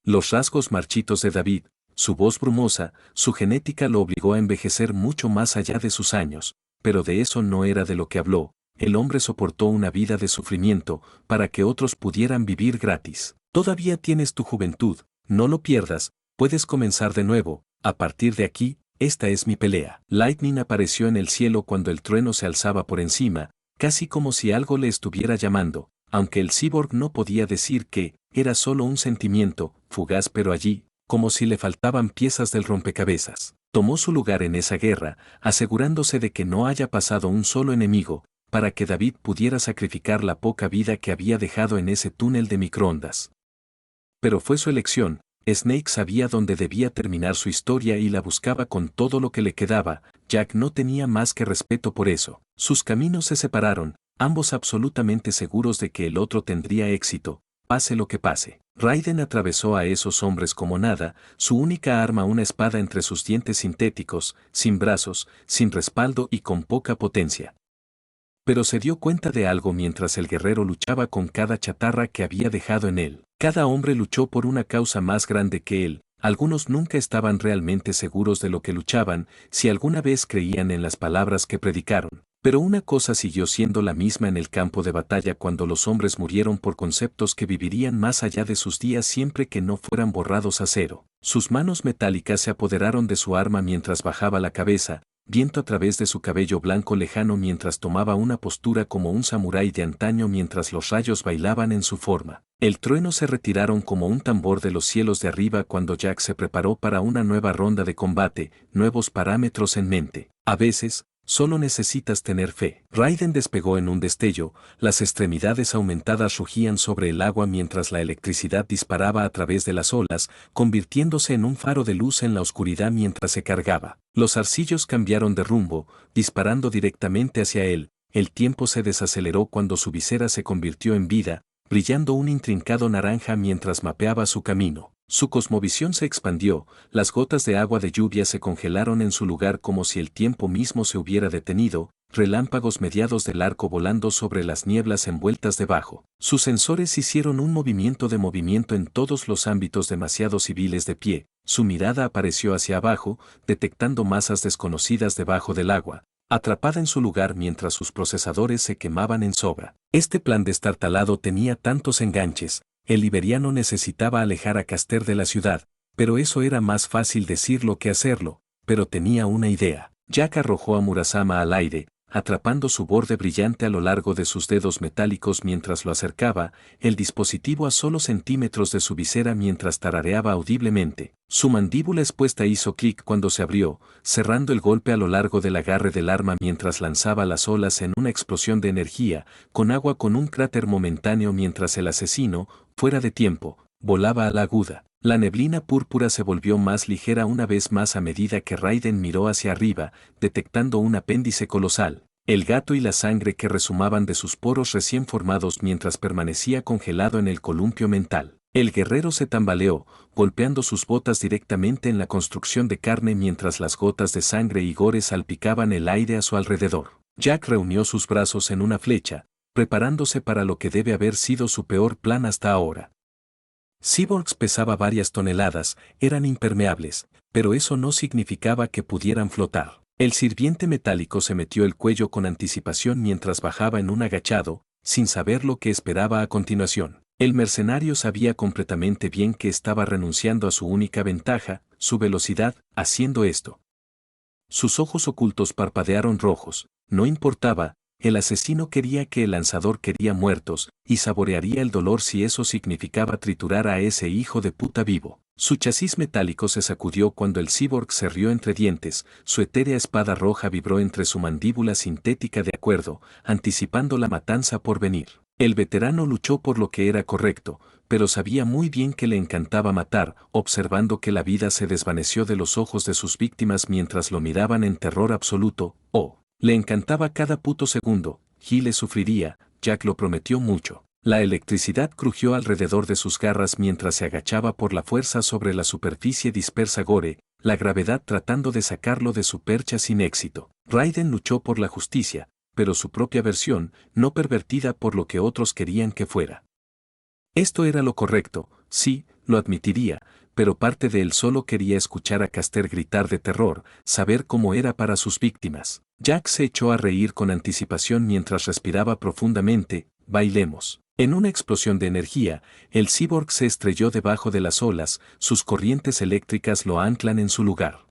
[SPEAKER 1] Los rasgos marchitos de David, su voz brumosa, su genética lo obligó a envejecer mucho más allá de sus años, pero de eso no era de lo que habló. El hombre soportó una vida de sufrimiento para que otros pudieran vivir gratis. Todavía tienes tu juventud, no lo pierdas, puedes comenzar de nuevo, a partir de aquí, esta es mi pelea. Lightning apareció en el cielo cuando el trueno se alzaba por encima, casi como si algo le estuviera llamando, aunque el cyborg no podía decir que, era solo un sentimiento, fugaz pero allí, como si le faltaban piezas del rompecabezas. Tomó su lugar en esa guerra, asegurándose de que no haya pasado un solo enemigo, para que David pudiera sacrificar la poca vida que había dejado en ese túnel de microondas. Pero fue su elección, Snake sabía dónde debía terminar su historia y la buscaba con todo lo que le quedaba, Jack no tenía más que respeto por eso. Sus caminos se separaron, ambos absolutamente seguros de que el otro tendría éxito, pase lo que pase. Raiden atravesó a esos hombres como nada, su única arma una espada entre sus dientes sintéticos, sin brazos, sin respaldo y con poca potencia. Pero se dio cuenta de algo mientras el guerrero luchaba con cada chatarra que había dejado en él. Cada hombre luchó por una causa más grande que él, algunos nunca estaban realmente seguros de lo que luchaban, si alguna vez creían en las palabras que predicaron. Pero una cosa siguió siendo la misma en el campo de batalla cuando los hombres murieron por conceptos que vivirían más allá de sus días siempre que no fueran borrados a cero. Sus manos metálicas se apoderaron de su arma mientras bajaba la cabeza, viento a través de su cabello blanco lejano mientras tomaba una postura como un samurái de antaño mientras los rayos bailaban en su forma. El trueno se retiraron como un tambor de los cielos de arriba cuando Jack se preparó para una nueva ronda de combate, nuevos parámetros en mente. A veces, solo necesitas tener fe. Raiden despegó en un destello, las extremidades aumentadas rugían sobre el agua mientras la electricidad disparaba a través de las olas, convirtiéndose en un faro de luz en la oscuridad mientras se cargaba. Los arcillos cambiaron de rumbo, disparando directamente hacia él, el tiempo se desaceleró cuando su visera se convirtió en vida, brillando un intrincado naranja mientras mapeaba su camino. Su cosmovisión se expandió, las gotas de agua de lluvia se congelaron en su lugar como si el tiempo mismo se hubiera detenido, relámpagos mediados del arco volando sobre las nieblas envueltas debajo. Sus sensores hicieron un movimiento en todos los ámbitos demasiado civiles de pie, su mirada apareció hacia abajo, detectando masas desconocidas debajo del agua, atrapada en su lugar mientras sus procesadores se quemaban en sobra. Este plan destartalado tenía tantos enganches. El liberiano necesitaba alejar a Caster de la ciudad, pero eso era más fácil decirlo que hacerlo, pero tenía una idea. Jack arrojó a Murasama al aire, atrapando su borde brillante a lo largo de sus dedos metálicos mientras lo acercaba, el dispositivo a solo centímetros de su visera mientras tarareaba audiblemente. Su mandíbula expuesta hizo clic cuando se abrió, cerrando el golpe a lo largo del agarre del arma mientras lanzaba las olas en una explosión de energía, con agua con un cráter momentáneo mientras el asesino, fuera de tiempo, volaba a la aguda. La neblina púrpura se volvió más ligera una vez más a medida que Raiden miró hacia arriba, detectando un apéndice colosal, el gato y la sangre que resumaban de sus poros recién formados mientras permanecía congelado en el columpio mental. El guerrero se tambaleó, golpeando sus botas directamente en la construcción de carne mientras las gotas de sangre y gore salpicaban el aire a su alrededor. Jack reunió sus brazos en una flecha, preparándose para lo que debe haber sido su peor plan hasta ahora. Cyborgs pesaba varias toneladas, eran impermeables, pero eso no significaba que pudieran flotar. El sirviente metálico se metió el cuello con anticipación mientras bajaba en un agachado, sin saber lo que esperaba a continuación. El mercenario sabía completamente bien que estaba renunciando a su única ventaja, su velocidad, haciendo esto. Sus ojos ocultos parpadearon rojos, no importaba, el asesino quería que el lanzador quería muertos, y saborearía el dolor si eso significaba triturar a ese hijo de puta vivo. Su chasis metálico se sacudió cuando el cyborg se rió entre dientes, su etérea espada roja vibró entre su mandíbula sintética de acuerdo, anticipando la matanza por venir. El veterano luchó por lo que era correcto, pero sabía muy bien que le encantaba matar, observando que la vida se desvaneció de los ojos de sus víctimas mientras lo miraban en terror absoluto. Le encantaba cada puto segundo. Giles sufriría, Jack lo prometió mucho. La electricidad crujió alrededor de sus garras mientras se agachaba por la fuerza sobre la superficie dispersa Gore, la gravedad tratando de sacarlo de su percha sin éxito. Raiden luchó por la justicia, pero su propia versión, no pervertida por lo que otros querían que fuera. Esto era lo correcto, sí, lo admitiría, pero parte de él solo quería escuchar a Caster gritar de terror, saber cómo era para sus víctimas. Jack se echó a reír con anticipación mientras respiraba profundamente. Bailemos. En una explosión de energía, el cyborg se estrelló debajo de las olas, sus corrientes eléctricas lo anclan en su lugar.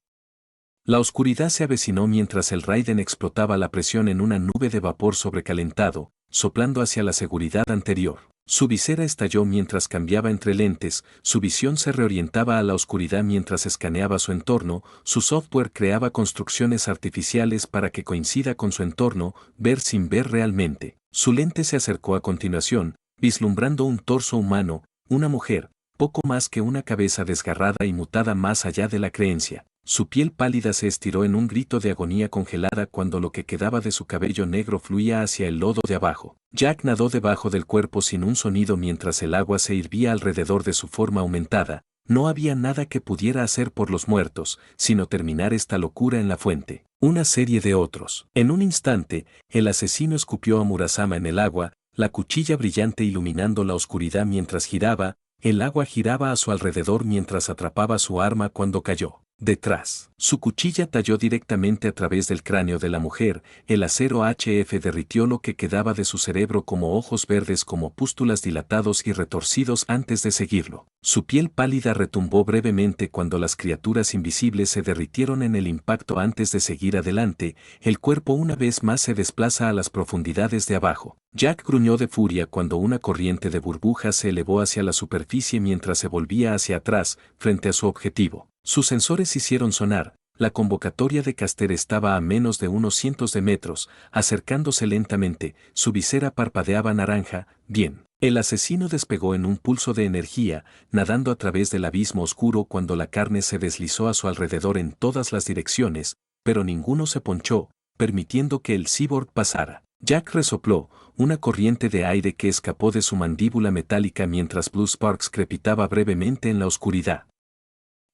[SPEAKER 1] La oscuridad se avecinó mientras el Raiden explotaba la presión en una nube de vapor sobrecalentado, soplando hacia la seguridad anterior. Su visera estalló mientras cambiaba entre lentes, su visión se reorientaba a la oscuridad mientras escaneaba su entorno, su software creaba construcciones artificiales para que coincida con su entorno, ver sin ver realmente. Su lente se acercó a continuación, vislumbrando un torso humano, una mujer, poco más que una cabeza desgarrada y mutada más allá de la creencia. Su piel pálida se estiró en un grito de agonía congelada cuando lo que quedaba de su cabello negro fluía hacia el lodo de abajo. Jack nadó debajo del cuerpo sin un sonido mientras el agua se hirvía alrededor de su forma aumentada. No había nada que pudiera hacer por los muertos, sino terminar esta locura en la fuente. Una serie de otros. En un instante, el asesino escupió a Murasama en el agua, la cuchilla brillante iluminando la oscuridad mientras giraba, el agua giraba a su alrededor mientras atrapaba su arma cuando cayó. Detrás, su cuchilla talló directamente a través del cráneo de la mujer, el acero HF derritió lo que quedaba de su cerebro como ojos verdes como pústulas dilatados y retorcidos antes de seguirlo. Su piel pálida retumbó brevemente cuando las criaturas invisibles se derritieron en el impacto antes de seguir adelante, el cuerpo una vez más se desplaza a las profundidades de abajo. Jack gruñó de furia cuando una corriente de burbujas se elevó hacia la superficie mientras se volvía hacia atrás, frente a su objetivo. Sus sensores hicieron sonar, la convocatoria de Caster estaba a menos de unos cientos de metros, acercándose lentamente, su visera parpadeaba naranja. Bien. El asesino despegó en un pulso de energía, nadando a través del abismo oscuro cuando la carne se deslizó a su alrededor en todas las direcciones, pero ninguno se ponchó, permitiendo que el cyborg pasara. Jack resopló, una corriente de aire que escapó de su mandíbula metálica mientras Blue Sparks crepitaba brevemente en la oscuridad.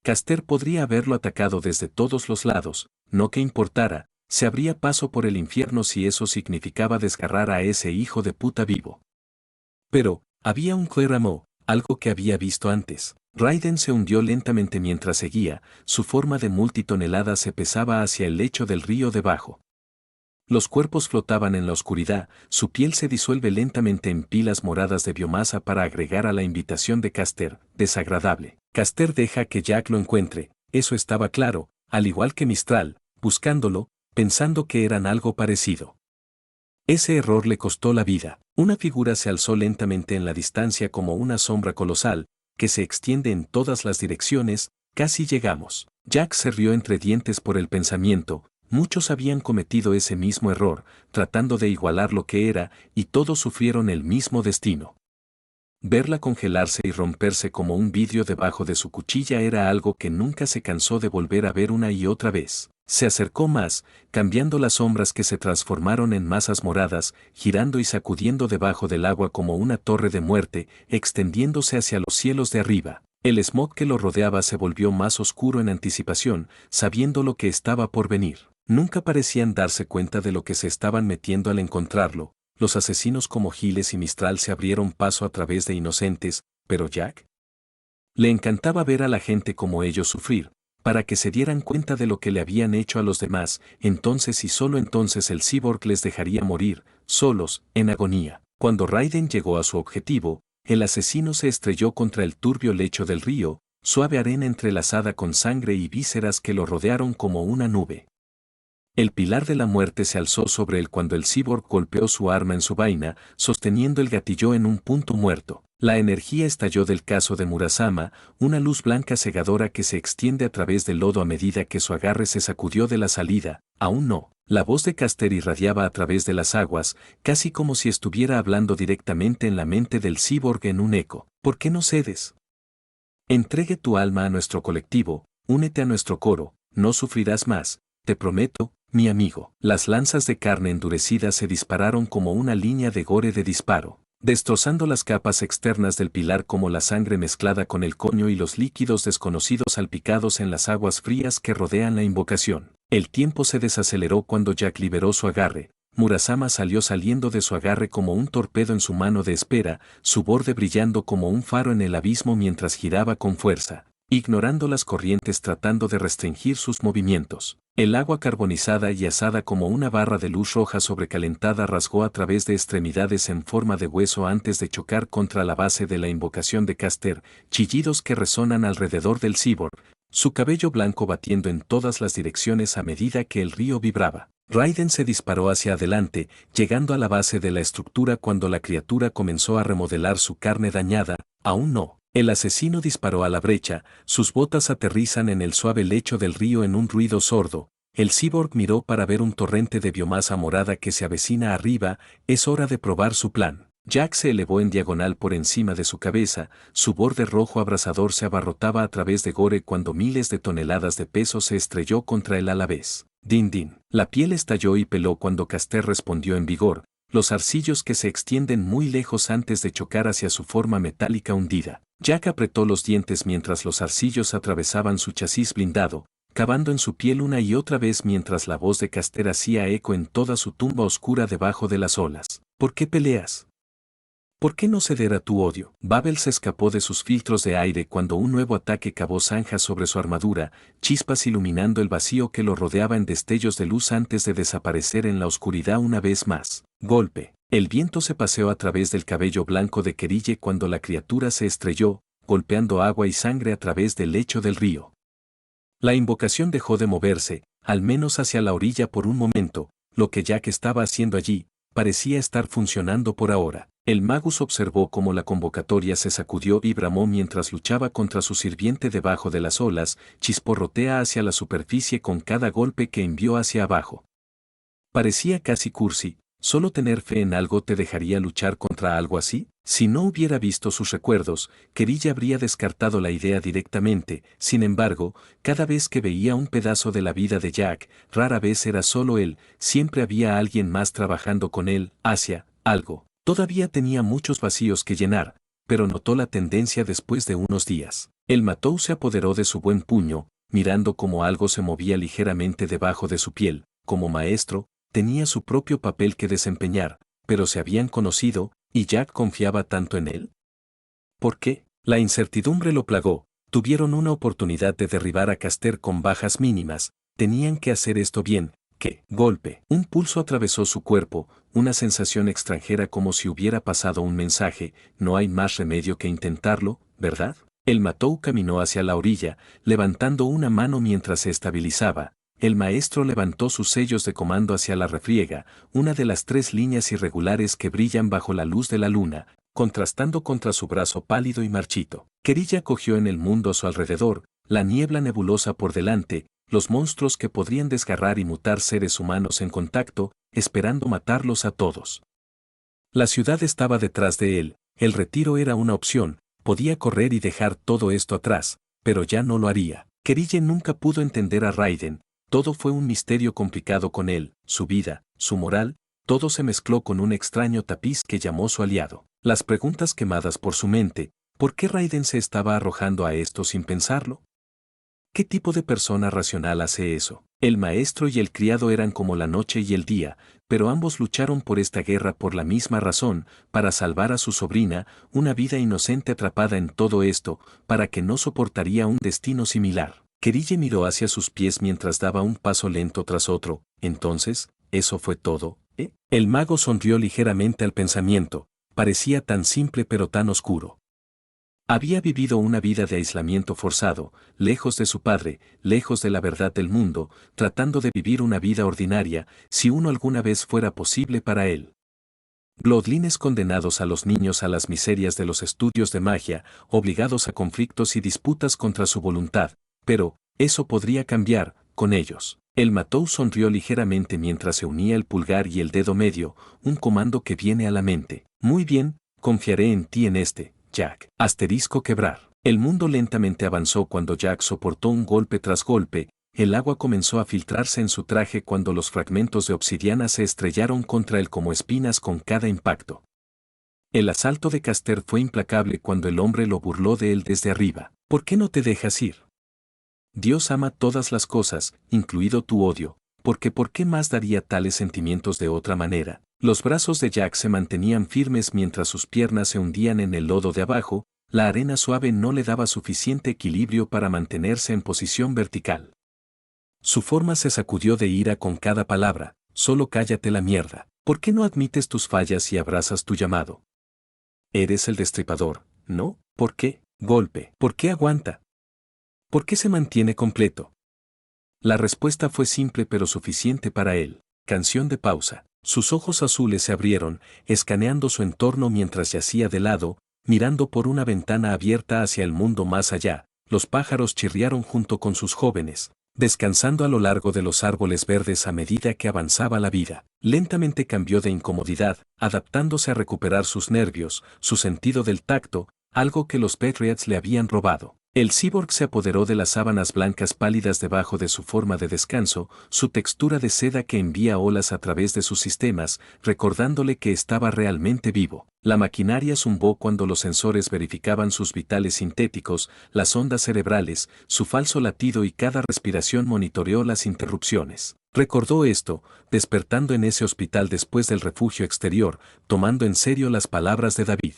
[SPEAKER 1] Caster podría haberlo atacado desde todos los lados, no que importara, se abría paso por el infierno si eso significaba desgarrar a ese hijo de puta vivo. Pero, había un Cleramo, algo que había visto antes. Raiden se hundió lentamente mientras seguía, su forma de multitonelada se pesaba hacia el lecho del río debajo. Los cuerpos flotaban en la oscuridad, su piel se disuelve lentamente en pilas moradas de biomasa para agregar a la invitación de Caster, desagradable. Caster deja que Jack lo encuentre, eso estaba claro, al igual que Mistral, buscándolo, pensando que eran algo parecido. Ese error le costó la vida. Una figura se alzó lentamente en la distancia como una sombra colosal, que se extiende en todas las direcciones. Casi llegamos. Jack se rió entre dientes por el pensamiento. Muchos habían cometido ese mismo error, tratando de igualar lo que era, y todos sufrieron el mismo destino. Verla congelarse y romperse como un vidrio debajo de su cuchilla era algo que nunca se cansó de volver a ver una y otra vez. Se acercó más, cambiando las sombras que se transformaron en masas moradas, girando y sacudiendo debajo del agua como una torre de muerte, extendiéndose hacia los cielos de arriba. El smog que lo rodeaba se volvió más oscuro en anticipación, sabiendo lo que estaba por venir. Nunca parecían darse cuenta de lo que se estaban metiendo al encontrarlo. Los asesinos como Giles y Mistral se abrieron paso a través de inocentes, pero Jack le encantaba ver a la gente como ellos sufrir, para que se dieran cuenta de lo que le habían hecho a los demás, entonces y solo entonces el cyborg les dejaría morir, solos, en agonía. Cuando Raiden llegó a su objetivo, el asesino se estrelló contra el turbio lecho del río, suave arena entrelazada con sangre y vísceras que lo rodearon como una nube. El pilar de la muerte se alzó sobre él cuando el cyborg golpeó su arma en su vaina, sosteniendo el gatillo en un punto muerto. La energía estalló del caso de Murasama, una luz blanca cegadora que se extiende a través del lodo a medida que su agarre se sacudió de la salida. Aún no. La voz de Caster irradiaba a través de las aguas, casi como si estuviera hablando directamente en la mente del cyborg en un eco. ¿Por qué no cedes? Entregue tu alma a nuestro colectivo, únete a nuestro coro, no sufrirás más, te prometo, mi amigo. Las lanzas de carne endurecida se dispararon como una línea de gore de disparo, destrozando las capas externas del pilar como la sangre mezclada con el coño y los líquidos desconocidos salpicados en las aguas frías que rodean la invocación. El tiempo se desaceleró cuando Jack liberó su agarre. Murasama salió saliendo de su agarre como un torpedo en su mano de espera, su borde brillando como un faro en el abismo mientras giraba con fuerza, ignorando las corrientes tratando de restringir sus movimientos. El agua carbonizada y asada como una barra de luz roja sobrecalentada rasgó a través de extremidades en forma de hueso antes de chocar contra la base de la invocación de Caster, chillidos que resonan alrededor del cyborg, su cabello blanco batiendo en todas las direcciones a medida que el río vibraba. Raiden se disparó hacia adelante, llegando a la base de la estructura cuando la criatura comenzó a remodelar su carne dañada. Aún no. El asesino disparó a la brecha, sus botas aterrizan en el suave lecho del río en un ruido sordo. El cyborg miró para ver un torrente de biomasa morada que se avecina arriba. Es hora de probar su plan. Jack se elevó en diagonal por encima de su cabeza, su borde rojo abrasador se abarrotaba a través de gore cuando miles de toneladas de peso se estrelló contra él a la vez. Din din. La piel estalló y peló cuando Caster respondió en vigor, los arcillos que se extienden muy lejos antes de chocar hacia su forma metálica hundida. Jack apretó los dientes mientras los arcillos atravesaban su chasis blindado, cavando en su piel una y otra vez mientras la voz de Caster hacía eco en toda su tumba oscura debajo de las olas. ¿Por qué peleas? ¿Por qué no ceder a tu odio? Babel se escapó de sus filtros de aire cuando un nuevo ataque cavó zanjas sobre su armadura, chispas iluminando el vacío que lo rodeaba en destellos de luz antes de desaparecer en la oscuridad una vez más. Golpe. El viento se paseó a través del cabello blanco de Kerille cuando la criatura se estrelló, golpeando agua y sangre a través del lecho del río. La invocación dejó de moverse, al menos hacia la orilla por un momento. Lo que Jack estaba haciendo allí parecía estar funcionando por ahora. El magus observó cómo la convocatoria se sacudió y bramó mientras luchaba contra su sirviente debajo de las olas, chisporrotea hacia la superficie con cada golpe que envió hacia abajo. Parecía casi cursi. ¿Solo tener fe en algo te dejaría luchar contra algo así? Si no hubiera visto sus recuerdos, Kerille habría descartado la idea directamente. Sin embargo, cada vez que veía un pedazo de la vida de Jack, rara vez era solo él, siempre había alguien más trabajando con él, hacia algo. Todavía tenía muchos vacíos que llenar, pero notó la tendencia después de unos días. El Matou se apoderó de su buen puño, mirando cómo algo se movía ligeramente debajo de su piel. Como maestro, tenía su propio papel que desempeñar, pero se habían conocido, y Jack confiaba tanto en él. ¿Por qué? La incertidumbre lo plagó. Tuvieron una oportunidad de derribar a Caster con bajas mínimas, tenían que hacer esto bien. ¿Qué? Golpe. Un pulso atravesó su cuerpo, una sensación extranjera como si hubiera pasado un mensaje, no hay más remedio que intentarlo, ¿verdad? El Matou caminó hacia la orilla, levantando una mano mientras se estabilizaba. El maestro levantó sus sellos de comando hacia la refriega, una de las 3 líneas irregulares que brillan bajo la luz de la luna, contrastando contra su brazo pálido y marchito. Kerille cogió en el mundo a su alrededor, la niebla nebulosa por delante, los monstruos que podrían desgarrar y mutar seres humanos en contacto, esperando matarlos a todos. La ciudad estaba detrás de él, el retiro era una opción, podía correr y dejar todo esto atrás, pero ya no lo haría. Kerille nunca pudo entender a Raiden. Todo fue un misterio complicado con él, su vida, su moral, todo se mezcló con un extraño tapiz que llamó su aliado. Las preguntas quemadas por su mente, ¿por qué Raiden se estaba arrojando a esto sin pensarlo? ¿Qué tipo de persona racional hace eso? El maestro y el criado eran como la noche y el día, pero ambos lucharon por esta guerra por la misma razón, para salvar a su sobrina, una vida inocente atrapada en todo esto, para que no soportaría un destino similar. Kerille miró hacia sus pies mientras daba un paso lento tras otro. Entonces, ¿eso fue todo? El mago sonrió ligeramente al pensamiento, parecía tan simple pero tan oscuro. Había vivido una vida de aislamiento forzado, lejos de su padre, lejos de la verdad del mundo, tratando de vivir una vida ordinaria, si uno alguna vez fuera posible para él. Bloodlines condenados a los niños a las miserias de los estudios de magia, obligados a conflictos y disputas contra su voluntad, pero, eso podría cambiar, con ellos. El Matou sonrió ligeramente mientras se unía el pulgar y el dedo medio, un comando que viene a la mente. Muy bien, confiaré en ti en este, Jack. Asterisco quebrar. El mundo lentamente avanzó cuando Jack soportó un golpe tras golpe, el agua comenzó a filtrarse en su traje cuando los fragmentos de obsidiana se estrellaron contra él como espinas con cada impacto. El asalto de Caster fue implacable cuando el hombre lo burló de él desde arriba. ¿Por qué no te dejas ir? Dios ama todas las cosas, incluido tu odio, porque ¿por qué más daría tales sentimientos de otra manera? Los brazos de Jack se mantenían firmes mientras sus piernas se hundían en el lodo de abajo, la arena suave no le daba suficiente equilibrio para mantenerse en posición vertical. Su forma se sacudió de ira con cada palabra, solo cállate la mierda. ¿Por qué no admites tus fallas y abrazas tu llamado? Eres el destripador, ¿no? ¿Por qué? Golpe. ¿Por qué aguanta? ¿Por qué se mantiene completo? La respuesta fue simple pero suficiente para él. Canción de pausa. Sus ojos azules se abrieron, escaneando su entorno mientras yacía de lado, mirando por una ventana abierta hacia el mundo más allá. Los pájaros chirriaron junto con sus jóvenes, descansando a lo largo de los árboles verdes a medida que avanzaba la vida. Lentamente cambió de incomodidad, adaptándose a recuperar sus nervios, su sentido del tacto, algo que los Patriots le habían robado. El cyborg se apoderó de las sábanas blancas pálidas debajo de su forma de descanso, su textura de seda que envía olas a través de sus sistemas, recordándole que estaba realmente vivo. La maquinaria zumbó cuando los sensores verificaban sus vitales sintéticos, las ondas cerebrales, su falso latido y cada respiración monitoreó las interrupciones. Recordó esto, despertando en ese hospital después del refugio exterior, tomando en serio las palabras de David.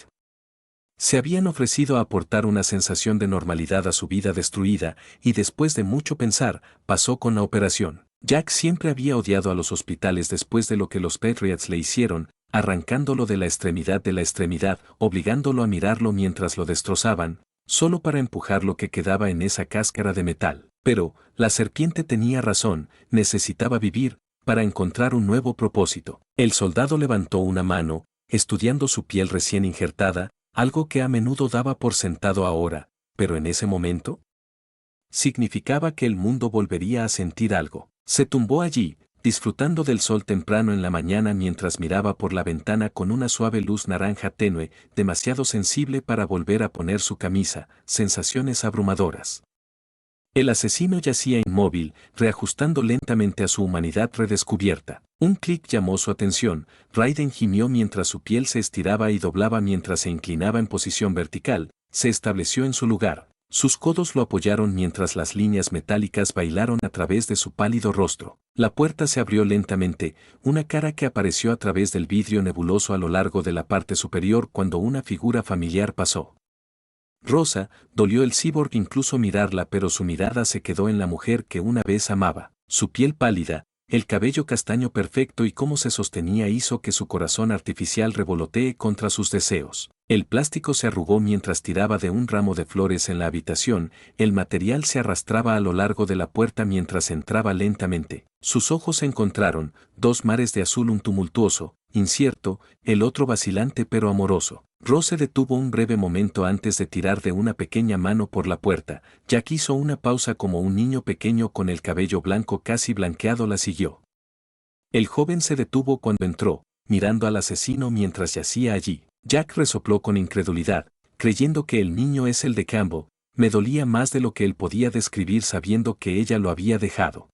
[SPEAKER 1] Se habían ofrecido a aportar una sensación de normalidad a su vida destruida, y después de mucho pensar, pasó con la operación. Jack siempre había odiado a los hospitales después de lo que los Patriots le hicieron, arrancándolo de la extremidad, obligándolo a mirarlo mientras lo destrozaban, solo para empujar lo que quedaba en esa cáscara de metal. Pero, la serpiente tenía razón, necesitaba vivir, para encontrar un nuevo propósito. El soldado levantó una mano, estudiando su piel recién injertada, algo que a menudo daba por sentado ahora, pero en ese momento significaba que el mundo volvería a sentir algo. Se tumbó allí, disfrutando del sol temprano en la mañana mientras miraba por la ventana con una suave luz naranja tenue, demasiado sensible para volver a poner su camisa, sensaciones abrumadoras. El asesino yacía inmóvil, reajustando lentamente a su humanidad redescubierta. Un clic llamó su atención, Raiden gimió mientras su piel se estiraba y doblaba mientras se inclinaba en posición vertical, se estableció en su lugar. Sus codos lo apoyaron mientras las líneas metálicas bailaron a través de su pálido rostro. La puerta se abrió lentamente, una cara que apareció a través del vidrio nebuloso a lo largo de la parte superior cuando una figura familiar pasó. Rosa, dolió el cyborg incluso mirarla, pero su mirada se quedó en la mujer que una vez amaba. Su piel pálida, el cabello castaño perfecto y cómo se sostenía hizo que su corazón artificial revolotee contra sus deseos. El plástico se arrugó mientras tiraba de un ramo de flores en la habitación, el material se arrastraba a lo largo de la puerta mientras entraba lentamente. Sus ojos se encontraron, dos mares de azul, un tumultuoso, incierto, el otro vacilante pero amoroso. Rose se detuvo un breve momento antes de tirar de una pequeña mano por la puerta. Jack hizo una pausa como un niño pequeño con el cabello blanco casi blanqueado la siguió. El joven se detuvo cuando entró, mirando al asesino mientras yacía allí. Jack resopló con incredulidad, creyendo que el niño es el de Campbell. Me dolía más de lo que él podía describir sabiendo que ella lo había dejado.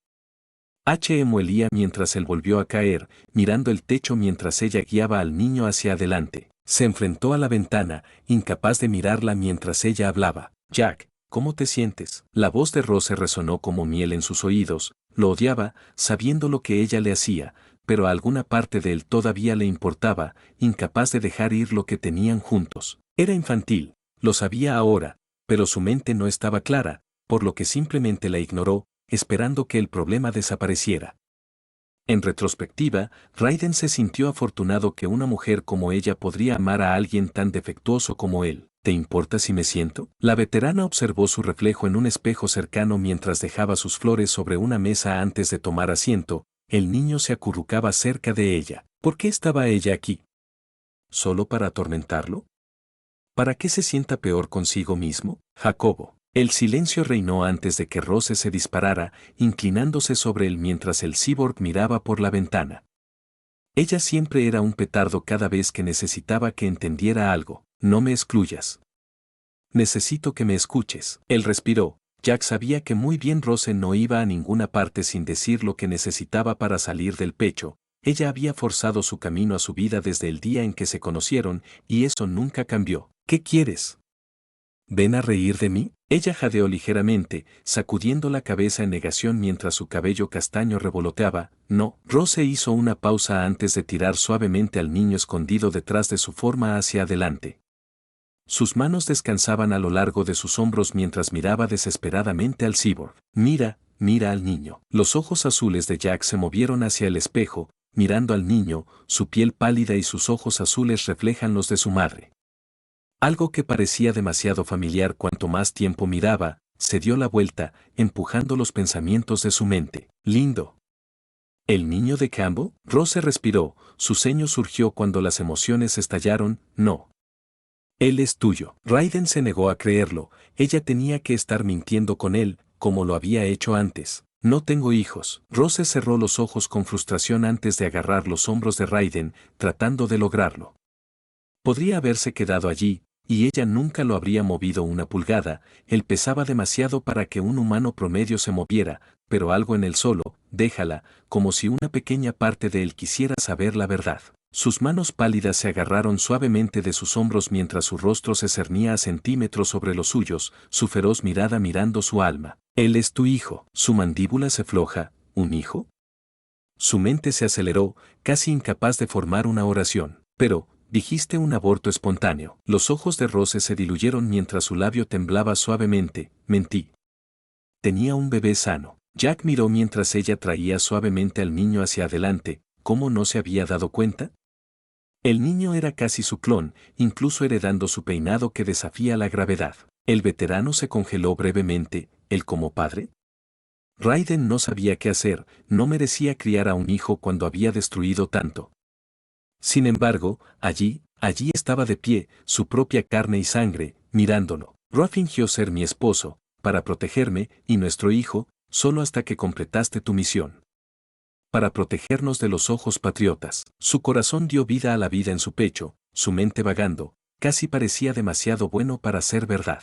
[SPEAKER 1] Molía mientras él volvió a caer, mirando el techo mientras ella guiaba al niño hacia adelante. Se enfrentó a la ventana, incapaz de mirarla mientras ella hablaba. Jack, ¿cómo te sientes? La voz de Rose resonó como miel en sus oídos, lo odiaba, sabiendo lo que ella le hacía, pero a alguna parte de él todavía le importaba, incapaz de dejar ir lo que tenían juntos. Era infantil, lo sabía ahora, pero su mente no estaba clara, por lo que simplemente la ignoró, esperando que el problema desapareciera. En retrospectiva, Raiden se sintió afortunado que una mujer como ella podría amar a alguien tan defectuoso como él. ¿Te importa si me siento? La veterana observó su reflejo en un espejo cercano mientras dejaba sus flores sobre una mesa antes de tomar asiento. El niño se acurrucaba cerca de ella. ¿Por qué estaba ella aquí? ¿Solo para atormentarlo? ¿Para que se sienta peor consigo mismo? Jacobo. El silencio reinó antes de que Rose se disparara, inclinándose sobre él mientras el cyborg miraba por la ventana. Ella siempre era un petardo cada vez que necesitaba que entendiera algo. No me excluyas. Necesito que me escuches. Él respiró. Jack sabía que muy bien Rose no iba a ninguna parte sin decir lo que necesitaba para salir del pecho. Ella había forzado su camino a su vida desde el día en que se conocieron, y eso nunca cambió. ¿Qué quieres? ¿Ven a reír de mí? Ella jadeó ligeramente, sacudiendo la cabeza en negación mientras su cabello castaño revoloteaba. No. Rose hizo una pausa antes de tirar suavemente al niño escondido detrás de su forma hacia adelante. Sus manos descansaban a lo largo de sus hombros mientras miraba desesperadamente al cyborg. Mira, mira al niño. Los ojos azules de Jack se movieron hacia el espejo, mirando al niño, su piel pálida y sus ojos azules reflejan los de su madre. Algo que parecía demasiado familiar cuanto más tiempo miraba, se dio la vuelta, empujando los pensamientos de su mente. Lindo. ¿El niño de Campbell? Rose respiró, su ceño surgió cuando las emociones estallaron. No. Él es tuyo. Raiden se negó a creerlo, ella tenía que estar mintiendo con él, como lo había hecho antes. No tengo hijos. Rose cerró los ojos con frustración antes de agarrar los hombros de Raiden, tratando de lograrlo. Podría haberse quedado allí, y ella nunca lo habría movido una pulgada. Él pesaba demasiado para que un humano promedio se moviera, pero algo en él solo, déjala, como si una pequeña parte de él quisiera saber la verdad. Sus manos pálidas se agarraron suavemente de sus hombros mientras su rostro se cernía a centímetros sobre los suyos, su feroz mirada mirando su alma. Él es tu hijo. Su mandíbula se floja. ¿Un hijo? Su mente se aceleró, casi incapaz de formar una oración. Pero, dijiste un aborto espontáneo. Los ojos de Rose se diluyeron mientras su labio temblaba suavemente. Mentí. Tenía un bebé sano. Jack miró mientras ella traía suavemente al niño hacia adelante. ¿Cómo no se había dado cuenta? El niño era casi su clon, incluso heredando su peinado que desafía la gravedad. El veterano se congeló brevemente. ¿Él como padre? Raiden no sabía qué hacer, no merecía criar a un hijo cuando había destruido tanto. Sin embargo, allí estaba de pie, su propia carne y sangre, mirándolo. Roa fingió ser mi esposo, para protegerme, y nuestro hijo, solo hasta que completaste tu misión. Para protegernos de los ojos patriotas. Su corazón dio vida a la vida en su pecho, su mente vagando, casi parecía demasiado bueno para ser verdad.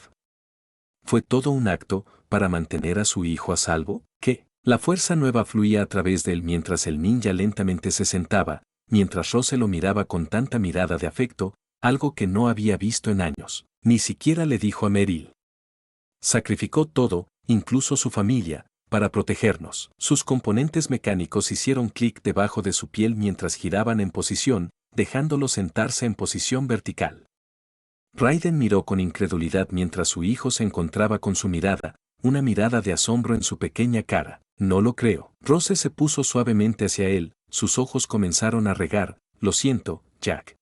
[SPEAKER 1] ¿Fue todo un acto, para mantener a su hijo a salvo? ¿Qué? La fuerza nueva fluía a través de él mientras el ninja lentamente se sentaba, mientras Rose lo miraba con tanta mirada de afecto, algo que no había visto en años. Ni siquiera le dijo a Meryl. Sacrificó todo, incluso su familia, para protegernos. Sus componentes mecánicos hicieron clic debajo de su piel mientras giraban en posición, dejándolo sentarse en posición vertical. Raiden miró con incredulidad mientras su hijo se encontraba con su mirada, una mirada de asombro en su pequeña cara. No lo creo. Rose se puso suavemente hacia él, sus ojos comenzaron a regar. Lo siento, Jack.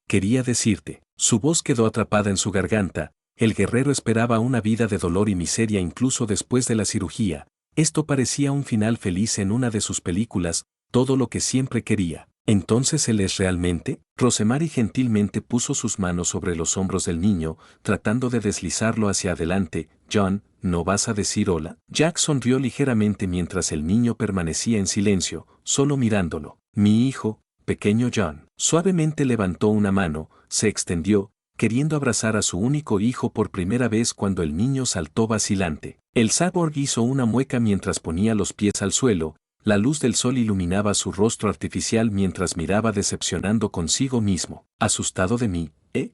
[SPEAKER 1] Quería decirte. Su voz quedó atrapada en su garganta. El guerrero esperaba una vida de dolor y miseria incluso después de la cirugía. Esto parecía un final feliz en una de sus películas, todo lo que siempre quería. ¿Entonces él es realmente? Rosemary gentilmente puso sus manos sobre los hombros del niño, tratando de deslizarlo hacia adelante. John, ¿no vas a decir hola? Jack sonrió ligeramente mientras el niño permanecía en silencio, solo mirándolo. Mi hijo, pequeño John. Suavemente levantó una mano, se extendió, queriendo abrazar a su único hijo por primera vez cuando el niño saltó vacilante. El cyborg hizo una mueca mientras ponía los pies al suelo. La luz del sol iluminaba su rostro artificial mientras miraba decepcionando consigo mismo. ¿Asustado de mí, eh?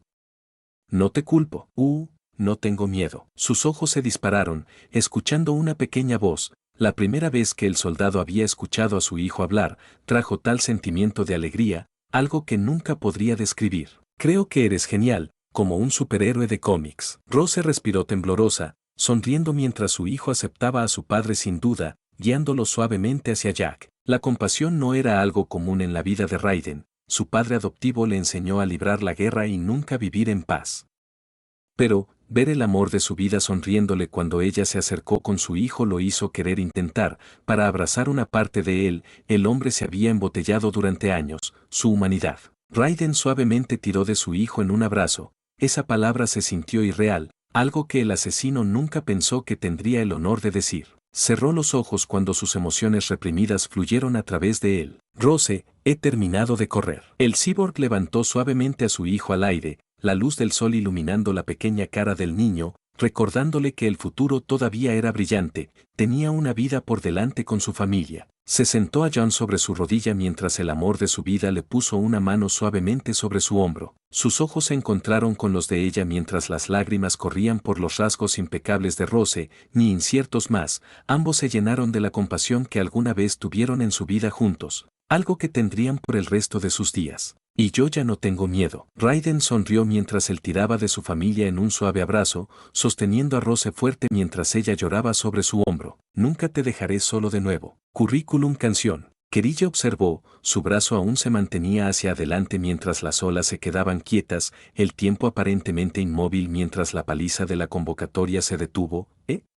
[SPEAKER 1] No te culpo. No tengo miedo. Sus ojos se dispararon, escuchando una pequeña voz. La primera vez que el soldado había escuchado a su hijo hablar, trajo tal sentimiento de alegría, algo que nunca podría describir. Creo que eres genial, como un superhéroe de cómics. Rose respiró temblorosa, sonriendo mientras su hijo aceptaba a su padre sin duda, guiándolo suavemente hacia Jack. La compasión no era algo común en la vida de Raiden. Su padre adoptivo le enseñó a librar la guerra y nunca vivir en paz. Pero, ver el amor de su vida sonriéndole cuando ella se acercó con su hijo lo hizo querer intentar, para abrazar una parte de él. El hombre se había embotellado durante años, su humanidad. Raiden suavemente tiró de su hijo en un abrazo. Esa palabra se sintió irreal, algo que el asesino nunca pensó que tendría el honor de decir. Cerró los ojos cuando sus emociones reprimidas fluyeron a través de él. Rose, he terminado de correr. El cyborg levantó suavemente a su hijo al aire, la luz del sol iluminando la pequeña cara del niño, recordándole que el futuro todavía era brillante, tenía una vida por delante con su familia. Se sentó a John sobre su rodilla mientras el amor de su vida le puso una mano suavemente sobre su hombro. Sus ojos se encontraron con los de ella mientras las lágrimas corrían por los rasgos impecables de Rose, ni inciertos más, ambos se llenaron de la compasión que alguna vez tuvieron en su vida juntos, algo que tendrían por el resto de sus días. Y yo ya no tengo miedo. Raiden sonrió mientras él tiraba de su familia en un suave abrazo, sosteniendo a Rose fuerte mientras ella lloraba sobre su hombro. Nunca te dejaré solo de nuevo. Currículum canción. Kerille observó, su brazo aún se mantenía hacia adelante mientras las olas se quedaban quietas, el tiempo aparentemente inmóvil mientras la paliza de la convocatoria se detuvo.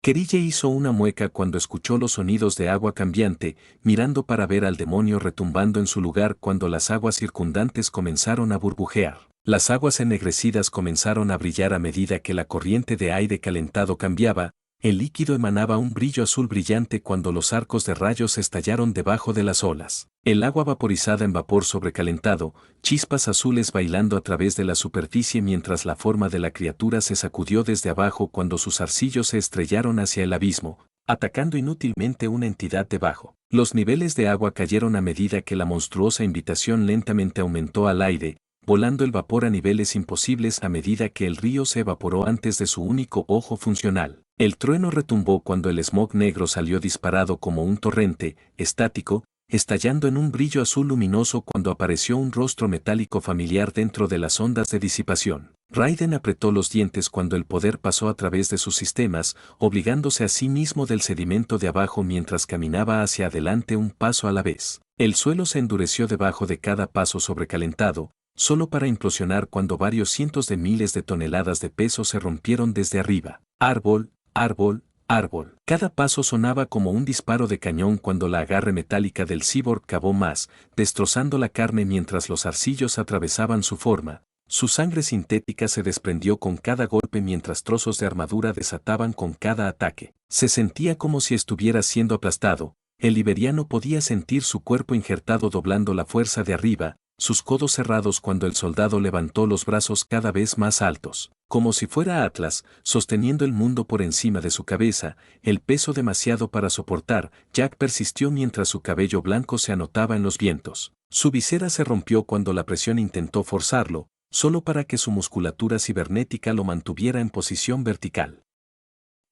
[SPEAKER 1] Kerille hizo una mueca cuando escuchó los sonidos de agua cambiante, mirando para ver al demonio retumbando en su lugar cuando las aguas circundantes comenzaron a burbujear. Las aguas ennegrecidas comenzaron a brillar a medida que la corriente de aire calentado cambiaba. El líquido emanaba un brillo azul brillante cuando los arcos de rayos estallaron debajo de las olas. El agua vaporizada en vapor sobrecalentado, chispas azules bailando a través de la superficie mientras la forma de la criatura se sacudió desde abajo cuando sus arcillos se estrellaron hacia el abismo, atacando inútilmente una entidad debajo. Los niveles de agua cayeron a medida que la monstruosa invitación lentamente aumentó al aire, volando el vapor a niveles imposibles a medida que el río se evaporó antes de su único ojo funcional. El trueno retumbó cuando el smog negro salió disparado como un torrente, estático, estallando en un brillo azul luminoso cuando apareció un rostro metálico familiar dentro de las ondas de disipación. Raiden apretó los dientes cuando el poder pasó a través de sus sistemas, obligándose a sí mismo del sedimento de abajo mientras caminaba hacia adelante un paso a la vez. El suelo se endureció debajo de cada paso sobrecalentado, solo para implosionar cuando varios cientos de miles de toneladas de peso se rompieron desde arriba. Árbol, árbol, árbol. Cada paso sonaba como un disparo de cañón cuando la agarre metálica del cyborg cavó más, destrozando la carne mientras los arcillos atravesaban su forma. Su sangre sintética se desprendió con cada golpe mientras trozos de armadura desataban con cada ataque. Se sentía como si estuviera siendo aplastado. El liberiano podía sentir su cuerpo injertado doblando la fuerza de arriba, sus codos cerrados cuando el soldado levantó los brazos cada vez más altos, como si fuera Atlas, sosteniendo el mundo por encima de su cabeza, el peso demasiado para soportar. Jack persistió mientras su cabello blanco se anotaba en los vientos. Su visera se rompió cuando la presión intentó forzarlo, solo para que su musculatura cibernética lo mantuviera en posición vertical.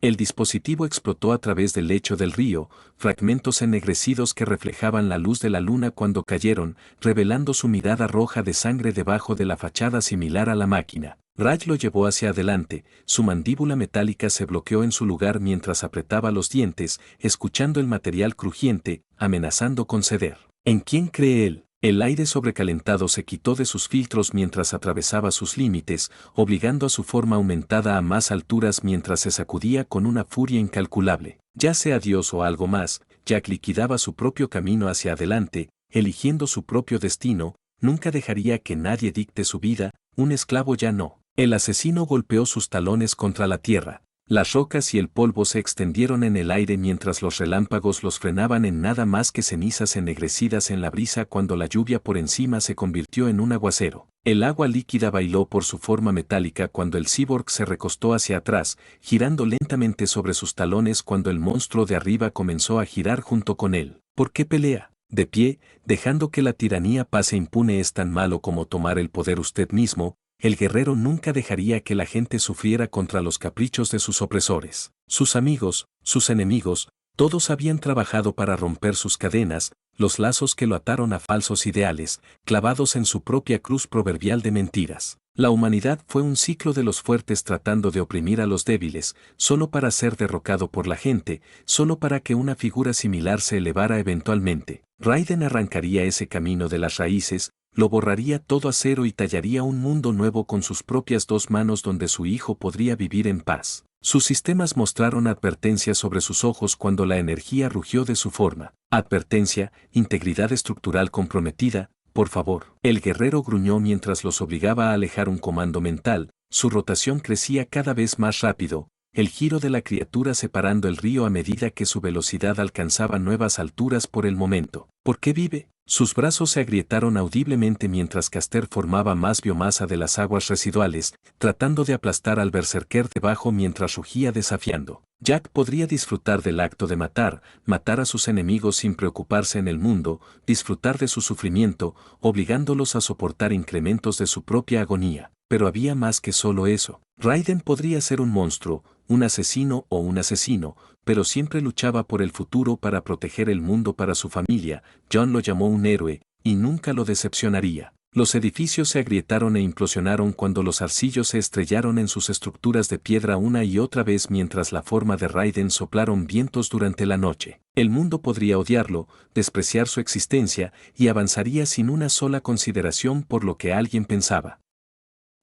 [SPEAKER 1] El dispositivo explotó a través del lecho del río, fragmentos ennegrecidos que reflejaban la luz de la luna cuando cayeron, revelando su mirada roja de sangre debajo de la fachada similar a la máquina. Raj lo llevó hacia adelante, su mandíbula metálica se bloqueó en su lugar mientras apretaba los dientes, escuchando el material crujiente, amenazando con ceder. ¿En quién cree él? El aire sobrecalentado se quitó de sus filtros mientras atravesaba sus límites, obligando a su forma aumentada a más alturas mientras se sacudía con una furia incalculable. Ya sea Dios o algo más, Jack liquidaba su propio camino hacia adelante, eligiendo su propio destino, nunca dejaría que nadie dicte su vida, un esclavo ya no. El asesino golpeó sus talones contra la tierra. Las rocas y el polvo se extendieron en el aire mientras los relámpagos los frenaban en nada más que cenizas ennegrecidas en la brisa cuando la lluvia por encima se convirtió en un aguacero. El agua líquida bailó por su forma metálica cuando el cyborg se recostó hacia atrás, girando lentamente sobre sus talones cuando el monstruo de arriba comenzó a girar junto con él. ¿Por qué pelea? De pie, dejando que la tiranía pase impune es tan malo como tomar el poder usted mismo. El guerrero nunca dejaría que la gente sufriera contra los caprichos de sus opresores. Sus amigos, sus enemigos, todos habían trabajado para romper sus cadenas, los lazos que lo ataron a falsos ideales, clavados en su propia cruz proverbial de mentiras. La humanidad fue un ciclo de los fuertes tratando de oprimir a los débiles, solo para ser derrocado por la gente, solo para que una figura similar se elevara eventualmente. Raiden arrancaría ese camino de las raíces, lo borraría todo a cero y tallaría un mundo nuevo con sus propias dos manos donde su hijo podría vivir en paz. Sus sistemas mostraron advertencia sobre sus ojos cuando la energía rugió de su forma. Advertencia, integridad estructural comprometida, por favor. El guerrero gruñó mientras los obligaba a alejar un comando mental, su rotación crecía cada vez más rápido, el giro de la criatura separando el río a medida que su velocidad alcanzaba nuevas alturas por el momento. ¿Por qué vive? Sus brazos se agrietaron audiblemente mientras Caster formaba más biomasa de las aguas residuales, tratando de aplastar al berserker debajo mientras rugía desafiando. Jack podría disfrutar del acto de matar a sus enemigos sin preocuparse en el mundo, disfrutar de su sufrimiento, obligándolos a soportar incrementos de su propia agonía. Pero había más que solo eso. Raiden podría ser un monstruo, un asesino o un asesino, pero siempre luchaba por el futuro para proteger el mundo para su familia. John lo llamó un héroe, y nunca lo decepcionaría. Los edificios se agrietaron e implosionaron cuando los arcillos se estrellaron en sus estructuras de piedra una y otra vez mientras la forma de Raiden soplaron vientos durante la noche. El mundo podría odiarlo, despreciar su existencia, y avanzaría sin una sola consideración por lo que alguien pensaba.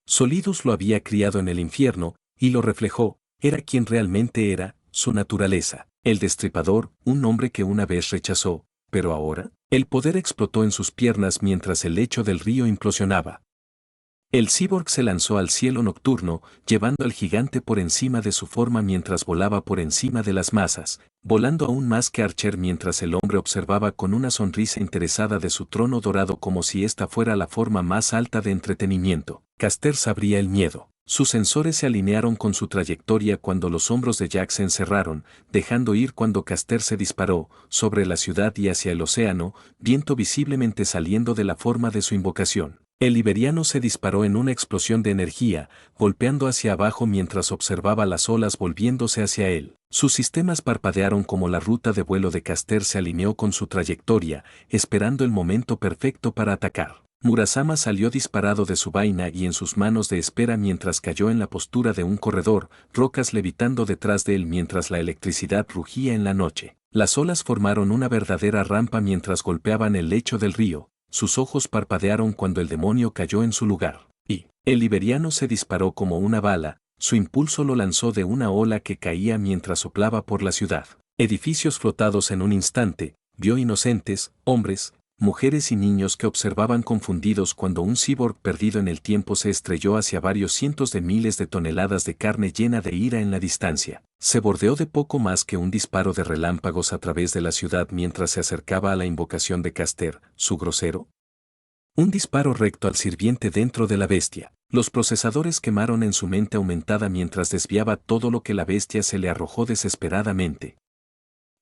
[SPEAKER 1] Solidus lo había criado en el infierno, y lo reflejó, era quien realmente era, su naturaleza. El Destripador, un hombre que una vez rechazó, pero ahora, el poder explotó en sus piernas mientras el lecho del río implosionaba. El cyborg se lanzó al cielo nocturno, llevando al gigante por encima de su forma mientras volaba por encima de las masas, volando aún más que Archer mientras el hombre observaba con una sonrisa interesada de su trono dorado como si esta fuera la forma más alta de entretenimiento. Caster sabría el miedo. Sus sensores se alinearon con su trayectoria cuando los hombros de Jack se encerraron, dejando ir cuando Caster se disparó, sobre la ciudad y hacia el océano, viento visiblemente saliendo de la forma de su invocación. El liberiano se disparó en una explosión de energía, golpeando hacia abajo mientras observaba las olas volviéndose hacia él. Sus sistemas parpadearon como la ruta de vuelo de Caster se alineó con su trayectoria, esperando el momento perfecto para atacar. Murasama salió disparado de su vaina y en sus manos de espera mientras cayó en la postura de un corredor, rocas levitando detrás de él mientras la electricidad rugía en la noche. Las olas formaron una verdadera rampa mientras golpeaban el lecho del río. Sus ojos parpadearon cuando el demonio cayó en su lugar. Y el liberiano se disparó como una bala, su impulso lo lanzó de una ola que caía mientras soplaba por la ciudad. Edificios flotados en un instante, vio inocentes, hombres, mujeres y niños que observaban confundidos cuando un cyborg perdido en el tiempo se estrelló hacia varios cientos de miles de toneladas de carne llena de ira en la distancia. Se bordeó de poco más que un disparo de relámpagos a través de la ciudad mientras se acercaba a la invocación de Caster, su grosero. Un disparo recto al sirviente dentro de la bestia. Los procesadores quemaron en su mente aumentada mientras desviaba todo lo que la bestia se le arrojó desesperadamente.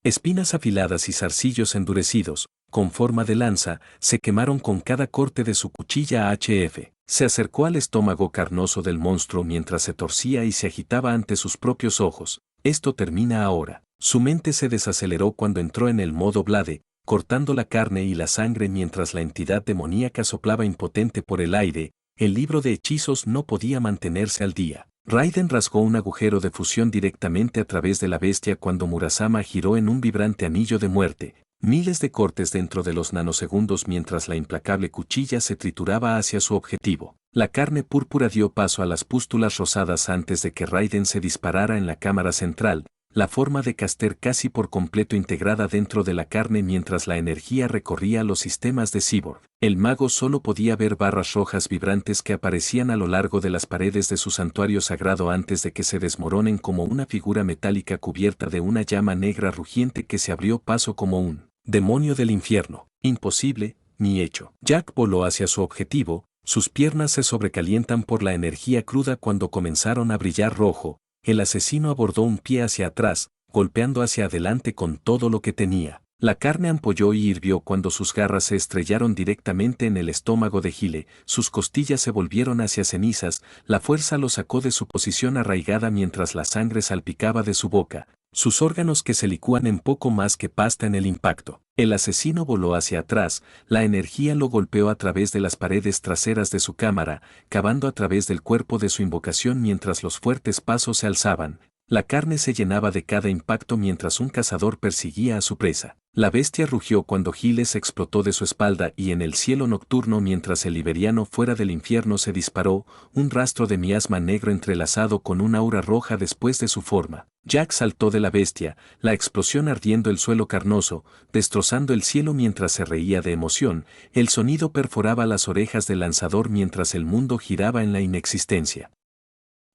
[SPEAKER 1] Espinas afiladas y zarcillos endurecidos, con forma de lanza, se quemaron con cada corte de su cuchilla HF. Se acercó al estómago carnoso del monstruo mientras se torcía y se agitaba ante sus propios ojos. Esto termina ahora. Su mente se desaceleró cuando entró en el modo Blade, cortando la carne y la sangre mientras la entidad demoníaca soplaba impotente por el aire. El libro de hechizos no podía mantenerse al día. Raiden rasgó un agujero de fusión directamente a través de la bestia cuando Murasama giró en un vibrante anillo de muerte. Miles de cortes dentro de los nanosegundos mientras la implacable cuchilla se trituraba hacia su objetivo. La carne púrpura dio paso a las pústulas rosadas antes de que Raiden se disparara en la cámara central, la forma de Caster casi por completo integrada dentro de la carne mientras la energía recorría los sistemas de Cyborg. El mago solo podía ver barras rojas vibrantes que aparecían a lo largo de las paredes de su santuario sagrado antes de que se desmoronen como una figura metálica cubierta de una llama negra rugiente que se abrió paso como un demonio del infierno. Imposible, ni hecho. Jack voló hacia su objetivo, sus piernas se sobrecalientan por la energía cruda cuando comenzaron a brillar rojo. El asesino abordó un pie hacia atrás, golpeando hacia adelante con todo lo que tenía. La carne ampolló y hirvió cuando sus garras se estrellaron directamente en el estómago de Gile, sus costillas se volvieron hacia cenizas, la fuerza lo sacó de su posición arraigada mientras la sangre salpicaba de su boca, sus órganos que se licúan en poco más que pasta en el impacto. El asesino voló hacia atrás, la energía lo golpeó a través de las paredes traseras de su cámara, cavando a través del cuerpo de su invocación mientras los fuertes pasos se alzaban. La carne se llenaba de cada impacto mientras un cazador perseguía a su presa. La bestia rugió cuando Giles explotó de su espalda y en el cielo nocturno mientras el liberiano fuera del infierno se disparó, un rastro de miasma negro entrelazado con una aura roja después de su forma. Jack saltó de la bestia, la explosión ardiendo el suelo carnoso, destrozando el cielo mientras se reía de emoción, el sonido perforaba las orejas del lanzador mientras el mundo giraba en la inexistencia.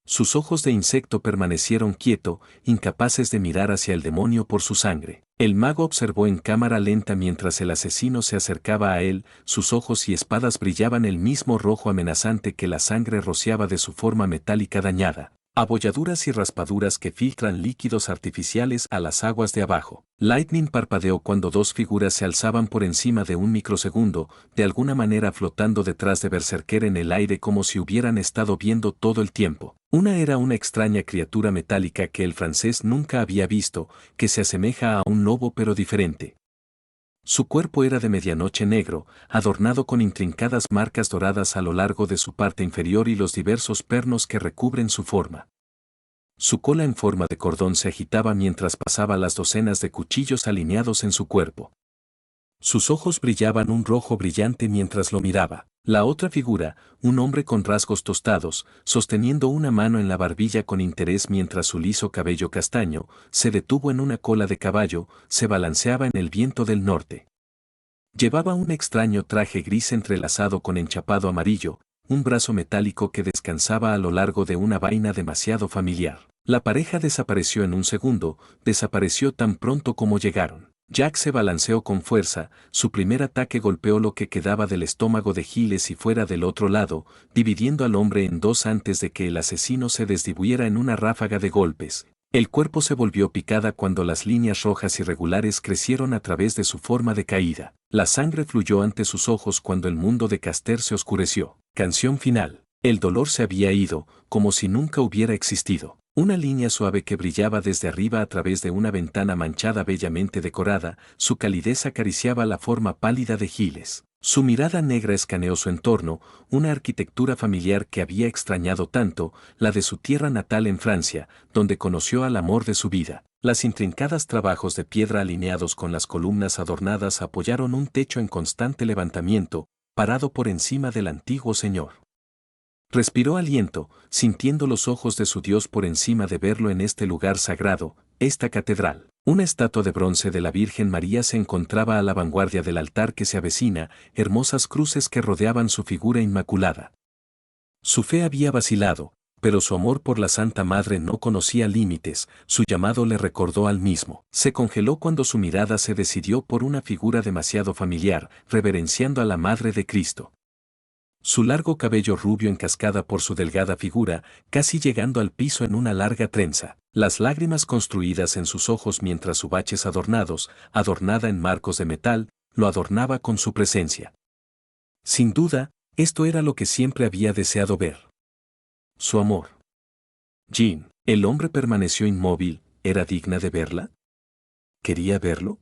[SPEAKER 1] Sus ojos de insecto permanecieron quietos, incapaces de mirar hacia el demonio por su sangre. El mago observó en cámara lenta mientras el asesino se acercaba a él, sus ojos y espadas brillaban el mismo rojo amenazante que la sangre rociaba de su forma metálica dañada. Abolladuras y raspaduras que filtran líquidos artificiales a las aguas de abajo. Lightning parpadeó cuando dos figuras se alzaban por encima de un microsegundo, de alguna manera flotando detrás de Berserker en el aire como si hubieran estado viendo todo el tiempo. Una era una extraña criatura metálica que el francés nunca había visto, que se asemeja a un lobo pero diferente. Su cuerpo era de medianoche negro, adornado con intrincadas marcas doradas a lo largo de su parte inferior y los diversos pernos que recubren su forma. Su cola en forma de cordón se agitaba mientras pasaba las docenas de cuchillos alineados en su cuerpo. Sus ojos brillaban un rojo brillante mientras lo miraba. La otra figura, un hombre con rasgos tostados, sosteniendo una mano en la barbilla con interés mientras su liso cabello castaño, se detuvo en una cola de caballo, se balanceaba en el viento del norte. Llevaba un extraño traje gris entrelazado con enchapado amarillo, un brazo metálico que descansaba a lo largo de una vaina demasiado familiar. La pareja desapareció en un segundo, desapareció tan pronto como llegaron. Jack se balanceó con fuerza, su primer ataque golpeó lo que quedaba del estómago de Giles y fuera del otro lado, dividiendo al hombre en dos antes de que el asesino se desdibujara en una ráfaga de golpes. El cuerpo se volvió picada cuando las líneas rojas irregulares crecieron a través de su forma de caída. La sangre fluyó ante sus ojos cuando el mundo de Caster se oscureció. Canción final. El dolor se había ido, como si nunca hubiera existido. Una línea suave que brillaba desde arriba a través de una ventana manchada bellamente decorada, su calidez acariciaba la forma pálida de Giles. Su mirada negra escaneó su entorno, una arquitectura familiar que había extrañado tanto, la de su tierra natal en Francia, donde conoció al amor de su vida. Las intrincadas trabajos de piedra alineados con las columnas adornadas apoyaron un techo en constante levantamiento, parado por encima del antiguo señor. Respiró aliento, sintiendo los ojos de su Dios por encima de verlo en este lugar sagrado, esta catedral. Una estatua de bronce de la Virgen María se encontraba a la vanguardia del altar que se avecina, hermosas cruces que rodeaban su figura inmaculada. Su fe había vacilado, pero su amor por la Santa Madre no conocía límites, su llamado le recordó al mismo. Se congeló cuando su mirada se decidió por una figura demasiado familiar, reverenciando a la Madre de Cristo. Su largo cabello rubio en cascada por su delgada figura, casi llegando al piso en una larga trenza. Las lágrimas construidas en sus ojos mientras su baches adornados, adornada en marcos de metal, lo adornaba con su presencia. Sin duda, esto era lo que siempre había deseado ver. Su amor. Jean, el hombre permaneció inmóvil, ¿era digna de verla? ¿Quería verlo?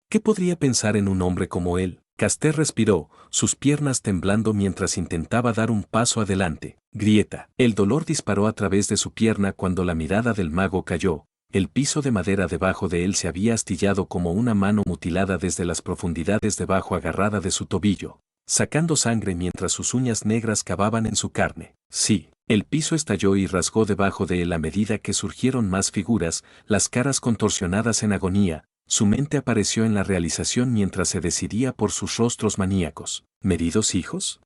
[SPEAKER 1] ¿Qué podría pensar en un hombre como él? Caster respiró, sus piernas temblando mientras intentaba dar un paso adelante. Grieta. El dolor disparó a través de su pierna cuando la mirada del mago cayó. El piso de madera debajo de él se había astillado como una mano mutilada desde las profundidades debajo agarrada de su tobillo, sacando sangre mientras sus uñas negras cavaban en su carne. Sí, el piso estalló y rasgó debajo de él a medida que surgieron más figuras, las caras contorsionadas en agonía. Su mente apareció en la realización mientras se decidía por sus rostros maníacos. ¿Medidos hijos?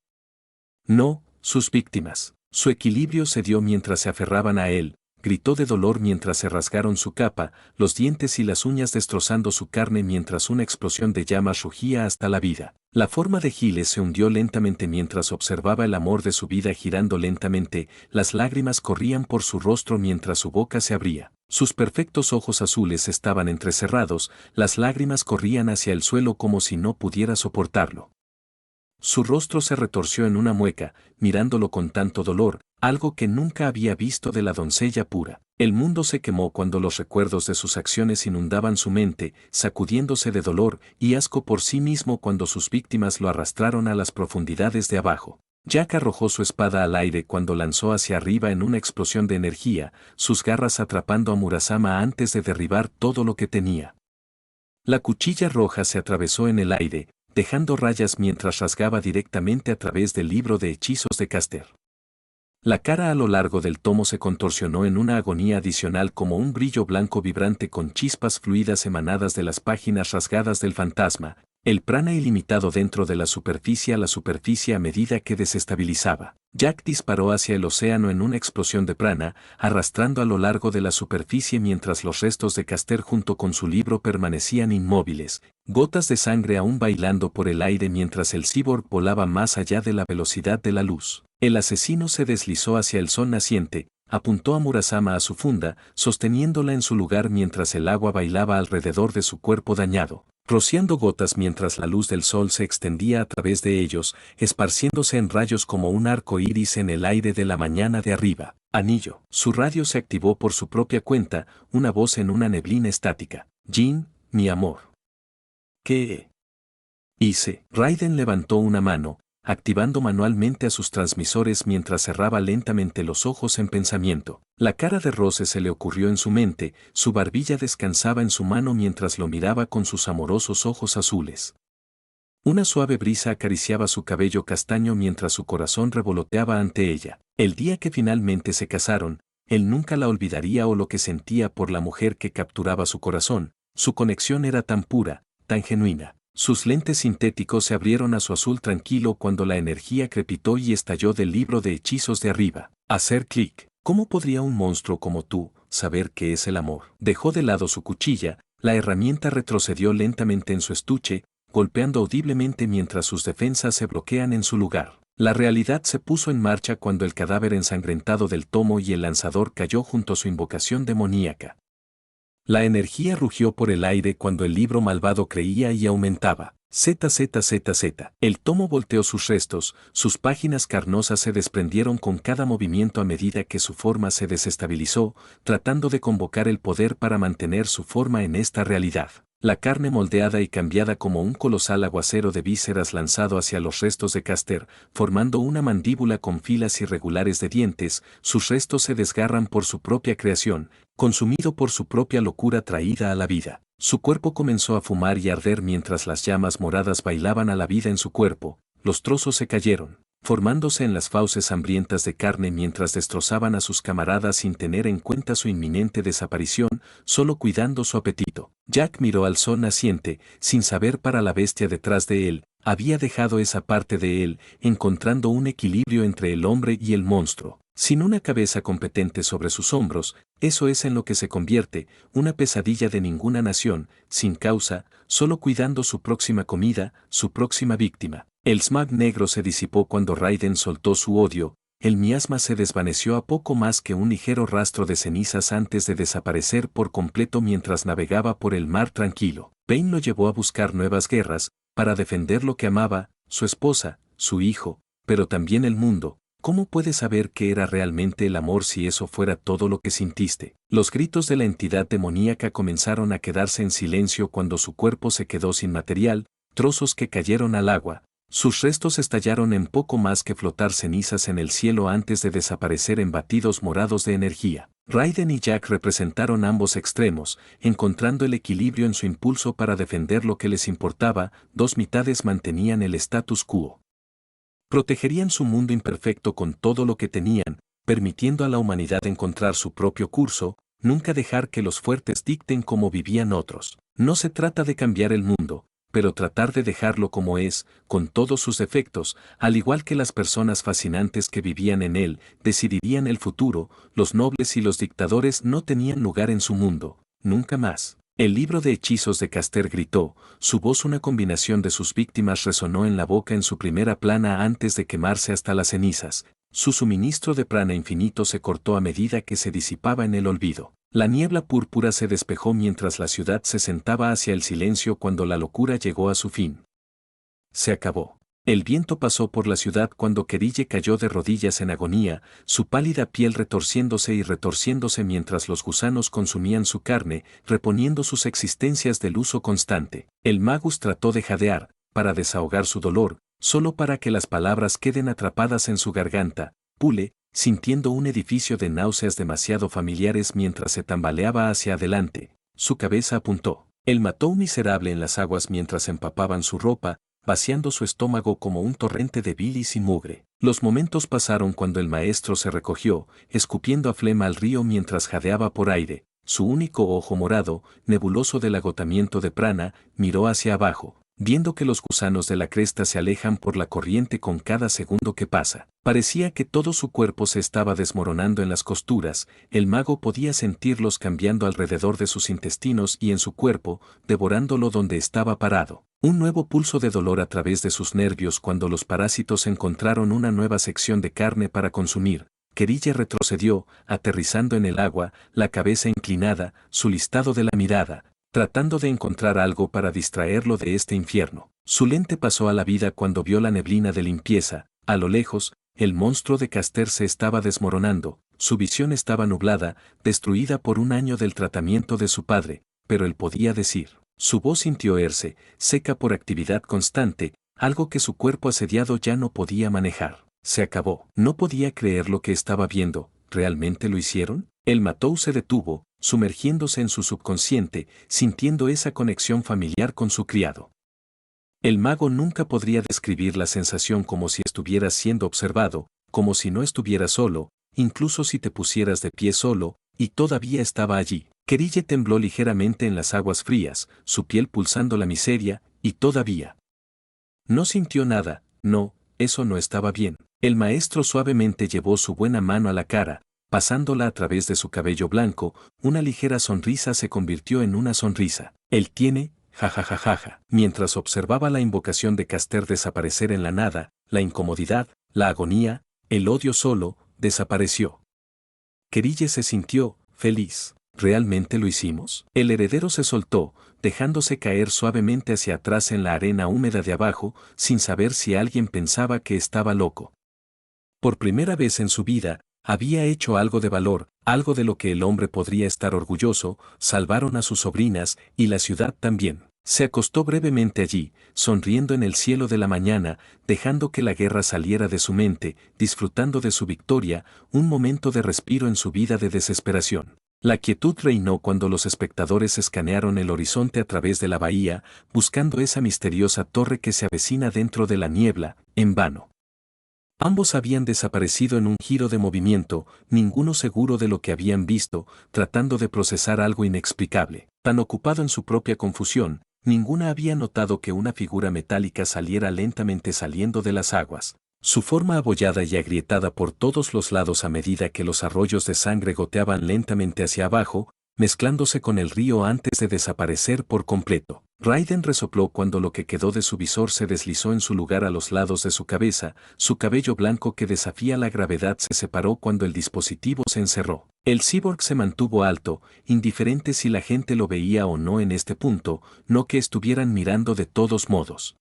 [SPEAKER 1] No, sus víctimas. Su equilibrio cedió mientras se aferraban a él, gritó de dolor mientras se rasgaron su capa, los dientes y las uñas destrozando su carne mientras una explosión de llamas rugía hasta la vida. La forma de Giles se hundió lentamente mientras observaba el amor de su vida girando lentamente, las lágrimas corrían por su rostro mientras su boca se abría. Sus perfectos ojos azules estaban entrecerrados, las lágrimas corrían hacia el suelo como si no pudiera soportarlo. Su rostro se retorció en una mueca, mirándolo con tanto dolor, algo que nunca había visto de la doncella pura. El mundo se quemó cuando los recuerdos de sus acciones inundaban su mente, sacudiéndose de dolor y asco por sí mismo cuando sus víctimas lo arrastraron a las profundidades de abajo. Jack arrojó su espada al aire cuando lanzó hacia arriba en una explosión de energía, sus garras atrapando a Murasama antes de derribar todo lo que tenía. La cuchilla roja se atravesó en el aire, dejando rayas mientras rasgaba directamente a través del libro de hechizos de Caster. La cara a lo largo del tomo se contorsionó en una agonía adicional como un brillo blanco vibrante con chispas fluidas emanadas de las páginas rasgadas del fantasma, el prana ilimitado dentro de la superficie a medida que desestabilizaba. Jack disparó hacia el océano en una explosión de prana, arrastrando a lo largo de la superficie mientras los restos de Caster junto con su libro permanecían inmóviles, gotas de sangre aún bailando por el aire mientras el cyborg volaba más allá de la velocidad de la luz. El asesino se deslizó hacia el sol naciente, apuntó a Murasama a su funda, sosteniéndola en su lugar mientras el agua bailaba alrededor de su cuerpo dañado, rociando gotas mientras la luz del sol se extendía a través de ellos, esparciéndose en rayos como un arco iris en el aire de la mañana de arriba. Anillo. Su radio se activó por su propia cuenta, una voz en una neblina estática. Jin, mi amor. ¿Qué hice? Raiden levantó una mano, activando manualmente a sus transmisores mientras cerraba lentamente los ojos en pensamiento. La cara de Rose se le ocurrió en su mente, su barbilla descansaba en su mano mientras lo miraba con sus amorosos ojos azules. Una suave brisa acariciaba su cabello castaño mientras su corazón revoloteaba ante ella. El día que finalmente se casaron, él nunca la olvidaría o lo que sentía por la mujer que capturaba su corazón. Su conexión era tan pura, tan genuina. Sus lentes sintéticos se abrieron a su azul tranquilo cuando la energía crepitó y estalló del libro de hechizos de arriba. Hacer clic. ¿Cómo podría un monstruo como tú saber qué es el amor? Dejó de lado su cuchilla, la herramienta retrocedió lentamente en su estuche, golpeando audiblemente mientras sus defensas se bloquean en su lugar. La realidad se puso en marcha cuando el cadáver ensangrentado del tomo y el lanzador cayó junto a su invocación demoníaca. La energía rugió por el aire cuando el libro malvado creía y aumentaba. ZZZZ. El tomo volteó sus restos, sus páginas carnosas se desprendieron con cada movimiento a medida que su forma se desestabilizó, tratando de convocar el poder para mantener su forma en esta realidad. La carne moldeada y cambiada como un colosal aguacero de vísceras lanzado hacia los restos de Caster, formando una mandíbula con filas irregulares de dientes, sus restos se desgarran por su propia creación, consumido por su propia locura traída a la vida. Su cuerpo comenzó a fumar y arder mientras las llamas moradas bailaban a la vida en su cuerpo, los trozos se cayeron, formándose en las fauces hambrientas de carne mientras destrozaban a sus camaradas sin tener en cuenta su inminente desaparición, solo cuidando su apetito. Jack miró al sol naciente, sin saber para la bestia detrás de él, había dejado esa parte de él, encontrando un equilibrio entre el hombre y el monstruo. Sin una cabeza competente sobre sus hombros, eso es en lo que se convierte, una pesadilla de ninguna nación, sin causa, solo cuidando su próxima comida, su próxima víctima. El smog negro se disipó cuando Raiden soltó su odio, el miasma se desvaneció a poco más que un ligero rastro de cenizas antes de desaparecer por completo mientras navegaba por el mar tranquilo. Pain lo llevó a buscar nuevas guerras, para defender lo que amaba, su esposa, su hijo, pero también el mundo. ¿Cómo puedes saber qué era realmente el amor si eso fuera todo lo que sintiste? Los gritos de la entidad demoníaca comenzaron a quedarse en silencio cuando su cuerpo se quedó sin material, trozos que cayeron al agua. Sus restos estallaron en poco más que flotar cenizas en el cielo antes de desaparecer en batidos morados de energía. Raiden y Jack representaron ambos extremos, encontrando el equilibrio en su impulso para defender lo que les importaba, dos mitades mantenían el status quo. Protegerían su mundo imperfecto con todo lo que tenían, permitiendo a la humanidad encontrar su propio curso, nunca dejar que los fuertes dicten cómo vivían otros. No se trata de cambiar el mundo, pero tratar de dejarlo como es, con todos sus defectos, al igual que las personas fascinantes que vivían en él, decidirían el futuro, los nobles y los dictadores no tenían lugar en su mundo, nunca más. El libro de hechizos de Caster gritó, su voz una combinación de sus víctimas resonó en la boca en su primera plana antes de quemarse hasta las cenizas, su suministro de prana infinito se cortó a medida que se disipaba en el olvido. La niebla púrpura se despejó mientras la ciudad se sentaba hacia el silencio cuando la locura llegó a su fin. Se acabó. El viento pasó por la ciudad cuando Kerille cayó de rodillas en agonía, su pálida piel retorciéndose y retorciéndose mientras los gusanos consumían su carne, reponiendo sus existencias del uso constante. El magus trató de jadear, para desahogar su dolor, solo para que las palabras queden atrapadas en su garganta. Pule, sintiendo un edificio de náuseas demasiado familiares mientras se tambaleaba hacia adelante, su cabeza apuntó. Él mató a un miserable en las aguas mientras empapaban su ropa, vaciando su estómago como un torrente de bilis y mugre. Los momentos pasaron cuando el maestro se recogió, escupiendo a flema al río mientras jadeaba por aire. Su único ojo morado, nebuloso del agotamiento de prana, miró hacia abajo, viendo que los gusanos de la cresta se alejan por la corriente con cada segundo que pasa. Parecía que todo su cuerpo se estaba desmoronando en las costuras, el mago podía sentirlos cambiando alrededor de sus intestinos y en su cuerpo, devorándolo donde estaba parado. Un nuevo pulso de dolor a través de sus nervios cuando los parásitos encontraron una nueva sección de carne para consumir. Kerille retrocedió, aterrizando en el agua, la cabeza inclinada, su listado de la mirada, tratando de encontrar algo para distraerlo de este infierno. Su lente pasó a la vida cuando vio la neblina de limpieza. A lo lejos, el monstruo de Caster se estaba desmoronando, su visión estaba nublada, destruida por un año del tratamiento de su padre, pero él podía decir. Su voz sintió oírse, seca por actividad constante, algo que su cuerpo asediado ya no podía manejar. Se acabó. No podía creer lo que estaba viendo. ¿Realmente lo hicieron? El Matou se detuvo, sumergiéndose en su subconsciente, sintiendo esa conexión familiar con su criado. El mago nunca podría describir la sensación como si estuvieras siendo observado, como si no estuvieras solo, incluso si te pusieras de pie solo, y todavía estaba allí. Kerille tembló ligeramente en las aguas frías, su piel pulsando la miseria, y todavía. No sintió nada, no, eso no estaba bien. El maestro suavemente llevó su buena mano a la cara, pasándola a través de su cabello blanco, una ligera sonrisa se convirtió en una sonrisa. Él tiene, jajajajaja. Mientras observaba la invocación de Caster desaparecer en la nada, la incomodidad, la agonía, el odio solo, desapareció. Kerille se sintió feliz. ¿Realmente lo hicimos? El heredero se soltó, dejándose caer suavemente hacia atrás en la arena húmeda de abajo, sin saber si alguien pensaba que estaba loco. Por primera vez en su vida, había hecho algo de valor, algo de lo que el hombre podría estar orgulloso, salvaron a sus sobrinas, y la ciudad también. Se acostó brevemente allí, sonriendo en el cielo de la mañana, dejando que la guerra saliera de su mente, disfrutando de su victoria, un momento de respiro en su vida de desesperación. La quietud reinó cuando los espectadores escanearon el horizonte a través de la bahía, buscando esa misteriosa torre que se avecina dentro de la niebla, en vano. Ambos habían desaparecido en un giro de movimiento, ninguno seguro de lo que habían visto, tratando de procesar algo inexplicable. Tan ocupado en su propia confusión, ninguna había notado que una figura metálica saliera lentamente saliendo de las aguas. Su forma abollada y agrietada por todos los lados a medida que los arroyos de sangre goteaban lentamente hacia abajo, mezclándose con el río antes de desaparecer por completo. Raiden resopló cuando lo que quedó de su visor se deslizó en su lugar a los lados de su cabeza, su cabello blanco que desafía la gravedad se separó cuando el dispositivo se encerró. El cyborg se mantuvo alto, indiferente si la gente lo veía o no en este punto, no que estuvieran mirando de todos modos.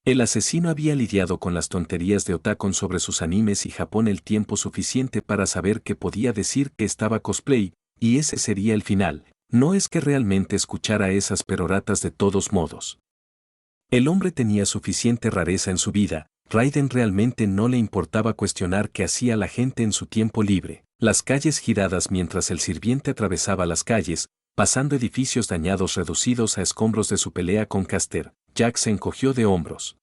[SPEAKER 1] El asesino había lidiado con las tonterías de Otakon sobre sus animes y Japón el tiempo suficiente para saber que podía decir que estaba cosplay, y ese sería el final. No es que realmente escuchara esas peroratas de todos modos. El hombre tenía suficiente rareza en su vida, Raiden realmente no le importaba cuestionar qué hacía la gente en su tiempo libre. Las calles giradas mientras el sirviente atravesaba las calles, pasando edificios dañados reducidos a escombros de su pelea con Caster, Jack se encogió de hombros.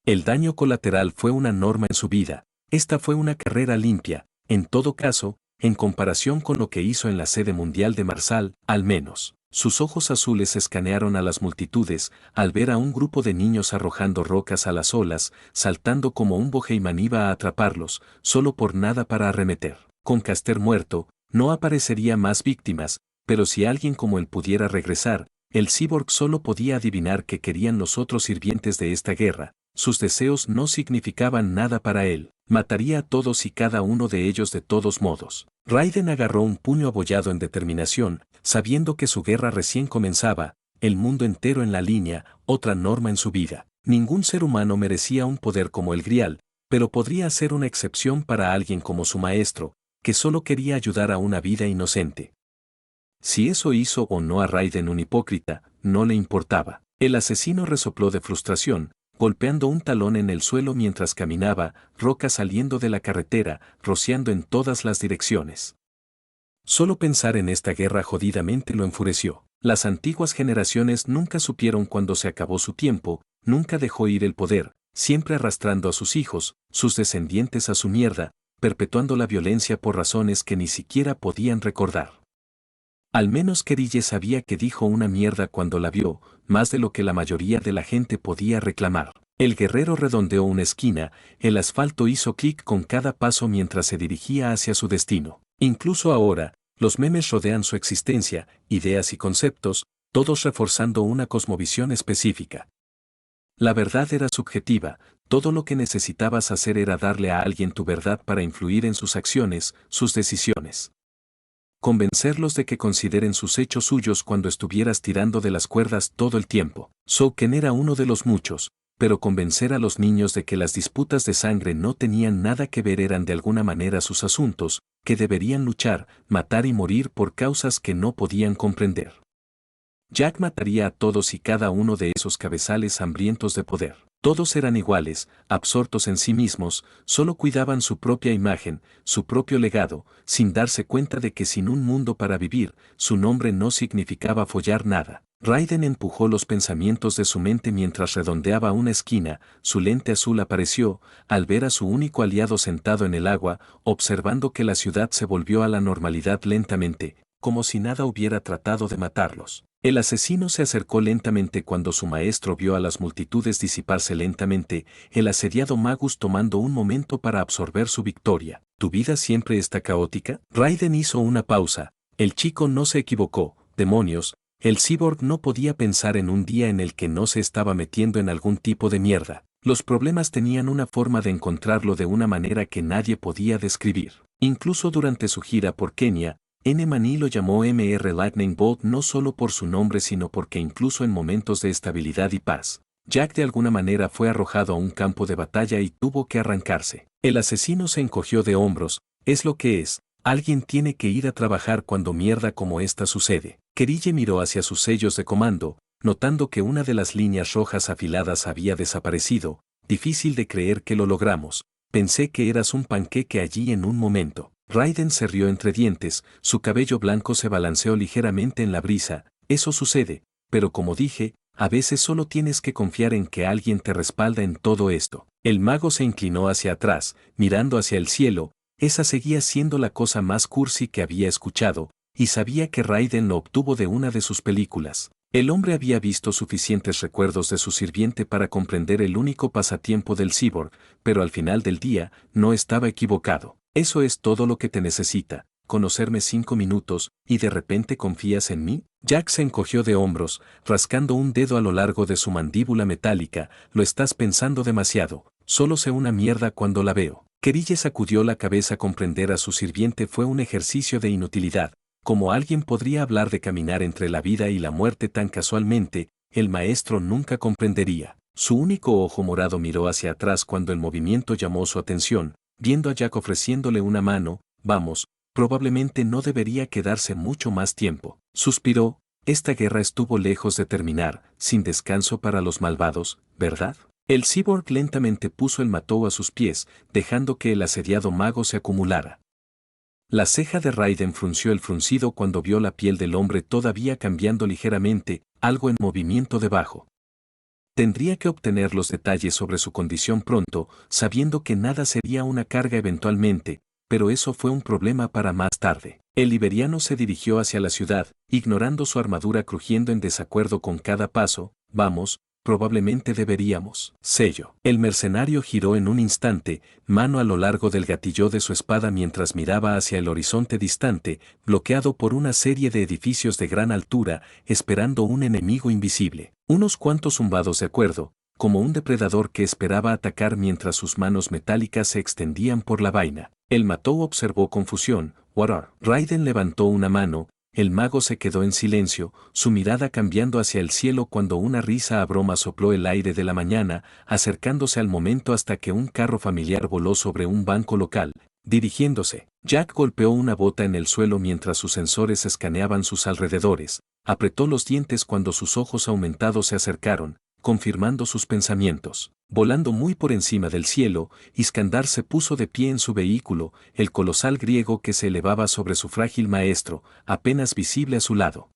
[SPEAKER 1] El daño colateral fue una norma en su vida, esta fue una carrera limpia, en todo caso, en comparación con lo que hizo en la sede mundial de Marsal, al menos. Sus ojos azules escanearon a las multitudes, al ver a un grupo de niños arrojando rocas a las olas, saltando como un Boheiman iba a atraparlos, solo por nada para arremeter. Con Caster muerto, no aparecería más víctimas, pero si alguien como él pudiera regresar, el cyborg solo podía adivinar qué querían los otros sirvientes de esta guerra. Sus deseos no significaban nada para él, mataría a todos y cada uno de ellos de todos modos. Raiden agarró un puño abollado en determinación, sabiendo que su guerra recién comenzaba, el mundo entero en la línea, otra norma en su vida. Ningún ser humano merecía un poder como el Grial, pero podría ser una excepción para alguien como su maestro, que solo quería ayudar a una vida inocente. Si eso hizo o no a Raiden un hipócrita, no le importaba. El asesino resopló de frustración, golpeando un talón en el suelo mientras caminaba, roca saliendo de la carretera, rociando en todas las direcciones. Solo pensar en esta guerra jodidamente lo enfureció. Las antiguas generaciones nunca supieron cuándo se acabó su tiempo, nunca dejó ir el poder, siempre arrastrando a sus hijos, sus descendientes a su mierda, perpetuando la violencia por razones que ni siquiera podían recordar. Al menos Kerille sabía que dijo una mierda cuando la vio, más de lo que la mayoría de la gente podía reclamar. El guerrero redondeó una esquina, el asfalto hizo clic con cada paso mientras se dirigía hacia su destino. Incluso ahora, los memes rodean su existencia, ideas y conceptos, todos reforzando una cosmovisión específica. La verdad era subjetiva, todo lo que necesitabas hacer era darle a alguien tu verdad para influir en sus acciones, sus decisiones. Convencerlos de que consideren sus hechos suyos cuando estuvieras tirando de las cuerdas todo el tiempo. Souken era uno de los muchos, pero convencer a los niños de que las disputas de sangre no tenían nada que ver eran de alguna manera sus asuntos, que deberían luchar, matar y morir por causas que no podían comprender. Jack mataría a todos y cada uno de esos cabezales hambrientos de poder. Todos eran iguales, absortos en sí mismos, solo cuidaban su propia imagen, su propio legado, sin darse cuenta de que sin un mundo para vivir, su nombre no significaba follar nada. Raiden empujó los pensamientos de su mente mientras redondeaba una esquina, su lente azul apareció, al ver a su único aliado sentado en el agua, observando que la ciudad se volvió a la normalidad lentamente, como si nada hubiera tratado de matarlos. El asesino se acercó lentamente cuando su maestro vio a las multitudes disiparse lentamente, el asediado Magus tomando un momento para absorber su victoria. ¿Tu vida siempre está caótica? Raiden hizo una pausa. El chico no se equivocó. Demonios, el cyborg no podía pensar en un día en el que no se estaba metiendo en algún tipo de mierda. Los problemas tenían una forma de encontrarlo de una manera que nadie podía describir. Incluso durante su gira por Kenia, N-Mani lo llamó Mr. Lightning Bolt no solo por su nombre sino porque incluso en momentos de estabilidad y paz, Jack de alguna manera fue arrojado a un campo de batalla y tuvo que arrancarse. El asesino se encogió de hombros, es lo que es, alguien tiene que ir a trabajar cuando mierda como esta sucede. Kerille miró hacia sus sellos de comando, notando que una de las líneas rojas afiladas había desaparecido, difícil de creer que lo logramos, pensé que eras un panqueque allí en un momento. Raiden se rió entre dientes, su cabello blanco se balanceó ligeramente en la brisa, eso sucede, pero como dije, a veces solo tienes que confiar en que alguien te respalda en todo esto. El mago se inclinó hacia atrás, mirando hacia el cielo, esa seguía siendo la cosa más cursi que había escuchado, y sabía que Raiden lo obtuvo de una de sus películas. El hombre había visto suficientes recuerdos de su sirviente para comprender el único pasatiempo del cyborg, pero al final del día, no estaba equivocado. Eso es todo lo que te necesita, conocerme 5 minutos, y de repente confías en mí. Jack se encogió de hombros, rascando un dedo a lo largo de su mandíbula metálica, lo estás pensando demasiado, solo sé una mierda cuando la veo. Kerille sacudió la cabeza. Comprender a su sirviente fue un ejercicio de inutilidad, como alguien podría hablar de caminar entre la vida y la muerte tan casualmente, el maestro nunca comprendería. Su único ojo morado miró hacia atrás cuando el movimiento llamó su atención, viendo a Jack ofreciéndole una mano, vamos, probablemente no debería quedarse mucho más tiempo. Suspiró, esta guerra estuvo lejos de terminar, sin descanso para los malvados, ¿verdad? El cyborg lentamente puso el matou a sus pies, dejando que el asediado mago se acumulara. La ceja de Raiden frunció el fruncido cuando vio la piel del hombre todavía cambiando ligeramente, algo en movimiento debajo. Tendría que obtener los detalles sobre su condición pronto, sabiendo que nada sería una carga eventualmente, pero eso fue un problema para más tarde. El liberiano se dirigió hacia la ciudad, ignorando su armadura crujiendo en desacuerdo con cada paso, vamos, probablemente deberíamos. Sello. El mercenario giró en un instante, mano a lo largo del gatillo de su espada mientras miraba hacia el horizonte distante, bloqueado por una serie de edificios de gran altura, esperando un enemigo invisible. Unos cuantos zumbados de acuerdo, como un depredador que esperaba atacar mientras sus manos metálicas se extendían por la vaina. El matou observó confusión. Warar. Raiden levantó una mano. El mago se quedó en silencio, su mirada cambiando hacia el cielo cuando una risa a broma sopló el aire de la mañana, acercándose al momento hasta que un carro familiar voló sobre un banco local, dirigiéndose. Jack golpeó una bota en el suelo mientras sus sensores escaneaban sus alrededores, apretó los dientes cuando sus ojos aumentados se acercaron, confirmando sus pensamientos. Volando muy por encima del cielo, Iskandar se puso de pie en su vehículo, el colosal griego que se elevaba sobre su frágil maestro, apenas visible a su lado.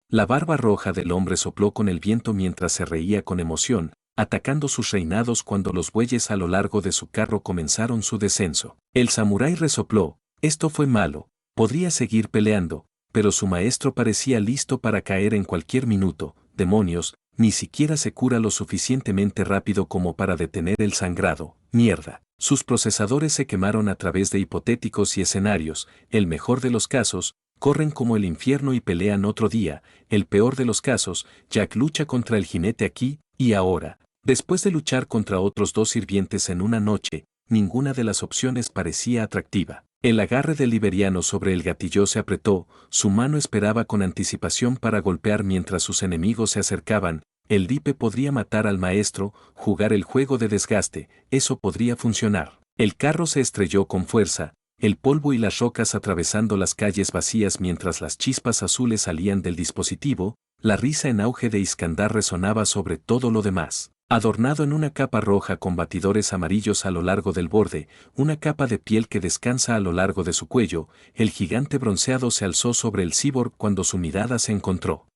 [SPEAKER 1] La barba roja del hombre sopló con el viento mientras se reía con emoción, atacando sus reinados cuando los bueyes a lo largo de su carro comenzaron su descenso. El samurái resopló, esto fue malo, podría seguir peleando, pero su maestro parecía listo para caer en cualquier minuto. Demonios, ni siquiera se cura lo suficientemente rápido como para detener el sangrado. Mierda. Sus procesadores se quemaron a través de hipotéticos y escenarios, el mejor de los casos, corren como el infierno y pelean otro día, el peor de los casos, Jack lucha contra el jinete aquí y ahora. Después de luchar contra otros dos sirvientes en una noche, ninguna de las opciones parecía atractiva. El agarre del liberiano sobre el gatillo se apretó, su mano esperaba con anticipación para golpear mientras sus enemigos se acercaban. El dipe podría matar al maestro, jugar el juego de desgaste, eso podría funcionar. El carro se estrelló con fuerza, el polvo y las rocas atravesando las calles vacías mientras las chispas azules salían del dispositivo, la risa en auge de Iskandar resonaba sobre todo lo demás. Adornado en una capa roja con batidores amarillos a lo largo del borde, una capa de piel que descansa a lo largo de su cuello, el gigante bronceado se alzó sobre el cyborg cuando su mirada se encontró.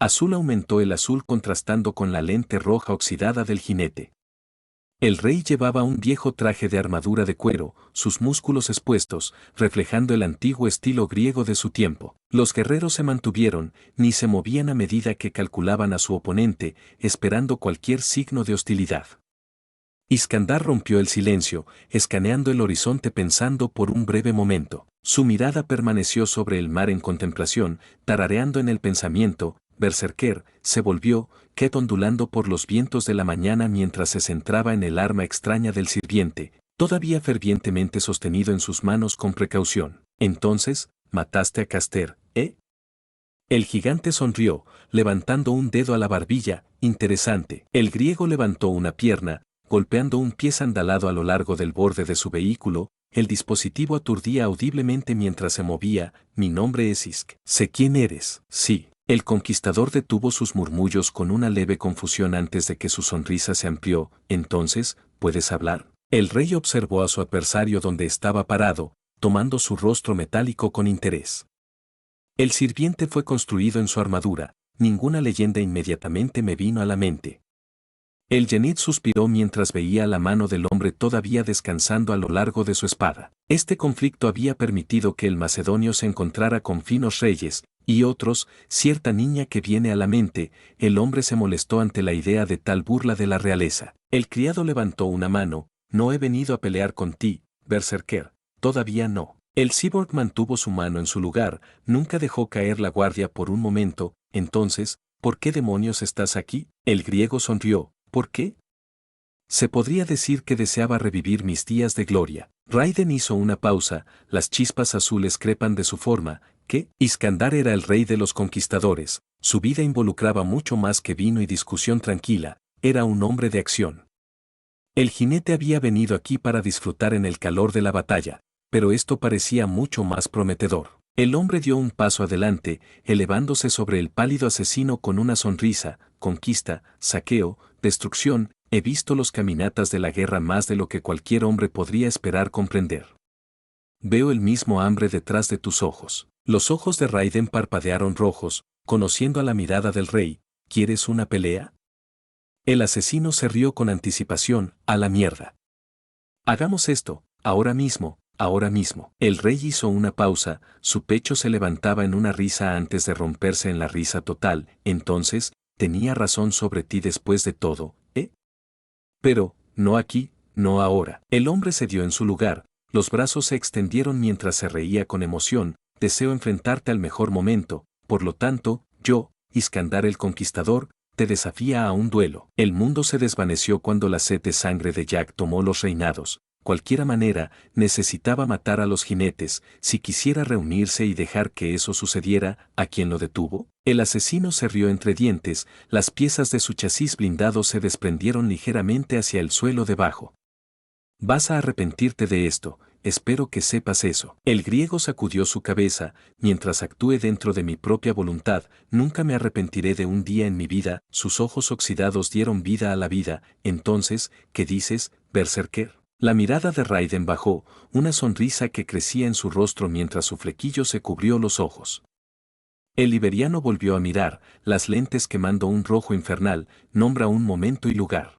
[SPEAKER 1] Azul aumentó el azul contrastando con la lente roja oxidada del jinete. El rey llevaba un viejo traje de armadura de cuero, sus músculos expuestos, reflejando el antiguo estilo griego de su tiempo. Los guerreros se mantuvieron, ni se movían a medida que calculaban a su oponente, esperando cualquier signo de hostilidad. Iskandar rompió el silencio, escaneando el horizonte pensando por un breve momento. Su mirada permaneció sobre el mar en contemplación, tarareando en el pensamiento. Berserker, se volvió, Ket ondulando por los vientos de la mañana mientras se centraba en el arma extraña del sirviente, todavía fervientemente sostenido en sus manos con precaución. Entonces, mataste a Caster, ¿eh? El gigante sonrió, levantando un dedo a la barbilla. Interesante. El griego levantó una pierna, golpeando un pie sandalado a lo largo del borde de su vehículo. El dispositivo aturdía audiblemente mientras se movía. Mi nombre es Isk. Sé quién eres. Sí. El conquistador detuvo sus murmullos con una leve confusión antes de que su sonrisa se amplió. Entonces, ¿puedes hablar? El rey observó a su adversario donde estaba parado, tomando su rostro metálico con interés. El sirviente fue construido en su armadura, ninguna leyenda inmediatamente me vino a la mente. El Yenid suspiró mientras veía la mano del hombre todavía descansando a lo largo de su espada. Este conflicto había permitido que el macedonio se encontrara con finos reyes, y otros, cierta niña que viene a la mente. El hombre se molestó ante la idea de tal burla de la realeza. El criado levantó una mano, no he venido a pelear con ti, Berserker, todavía no. El cyborg mantuvo su mano en su lugar, nunca dejó caer la guardia por un momento. Entonces, ¿por qué demonios estás aquí? El griego sonrió. ¿Por qué? Se podría decir que deseaba revivir mis días de gloria. Raiden hizo una pausa, las chispas azules crepan de su forma. ¿Qué? Iskandar era el rey de los conquistadores, su vida involucraba mucho más que vino y discusión tranquila, era un hombre de acción. El jinete había venido aquí para disfrutar en el calor de la batalla, pero esto parecía mucho más prometedor. El hombre dio un paso adelante, elevándose sobre el pálido asesino con una sonrisa. Conquista, saqueo, destrucción, he visto los caminatas de la guerra más de lo que cualquier hombre podría esperar comprender. Veo el mismo hambre detrás de tus ojos. Los ojos de Raiden parpadearon rojos, conociendo a la mirada del rey. ¿Quieres una pelea? El asesino se rió con anticipación. A la mierda. Hagamos esto, ahora mismo. Ahora mismo. El rey hizo una pausa, su pecho se levantaba en una risa antes de romperse en la risa total. Entonces, tenía razón sobre ti después de todo, ¿eh? Pero, no aquí, no ahora. El hombre se dio en su lugar, los brazos se extendieron mientras se reía con emoción. Deseo enfrentarte al mejor momento, por lo tanto, yo, Iskandar el Conquistador, te desafía a un duelo. El mundo se desvaneció cuando la sed de sangre de Jack tomó los reinados. Cualquiera manera, necesitaba matar a los jinetes. Si quisiera reunirse y dejar que eso sucediera, ¿a quién lo detuvo? El asesino se rió entre dientes, las piezas de su chasis blindado se desprendieron ligeramente hacia el suelo debajo. Vas a arrepentirte de esto, espero que sepas eso. El griego sacudió su cabeza, mientras actúe dentro de mi propia voluntad, nunca me arrepentiré de un día en mi vida. Sus ojos oxidados dieron vida a la vida. Entonces, ¿qué dices, Berserker? La mirada de Raiden bajó, una sonrisa que crecía en su rostro mientras su flequillo se cubrió los ojos. El liberiano volvió a mirar, las lentes quemando un rojo infernal, nombra un momento y lugar.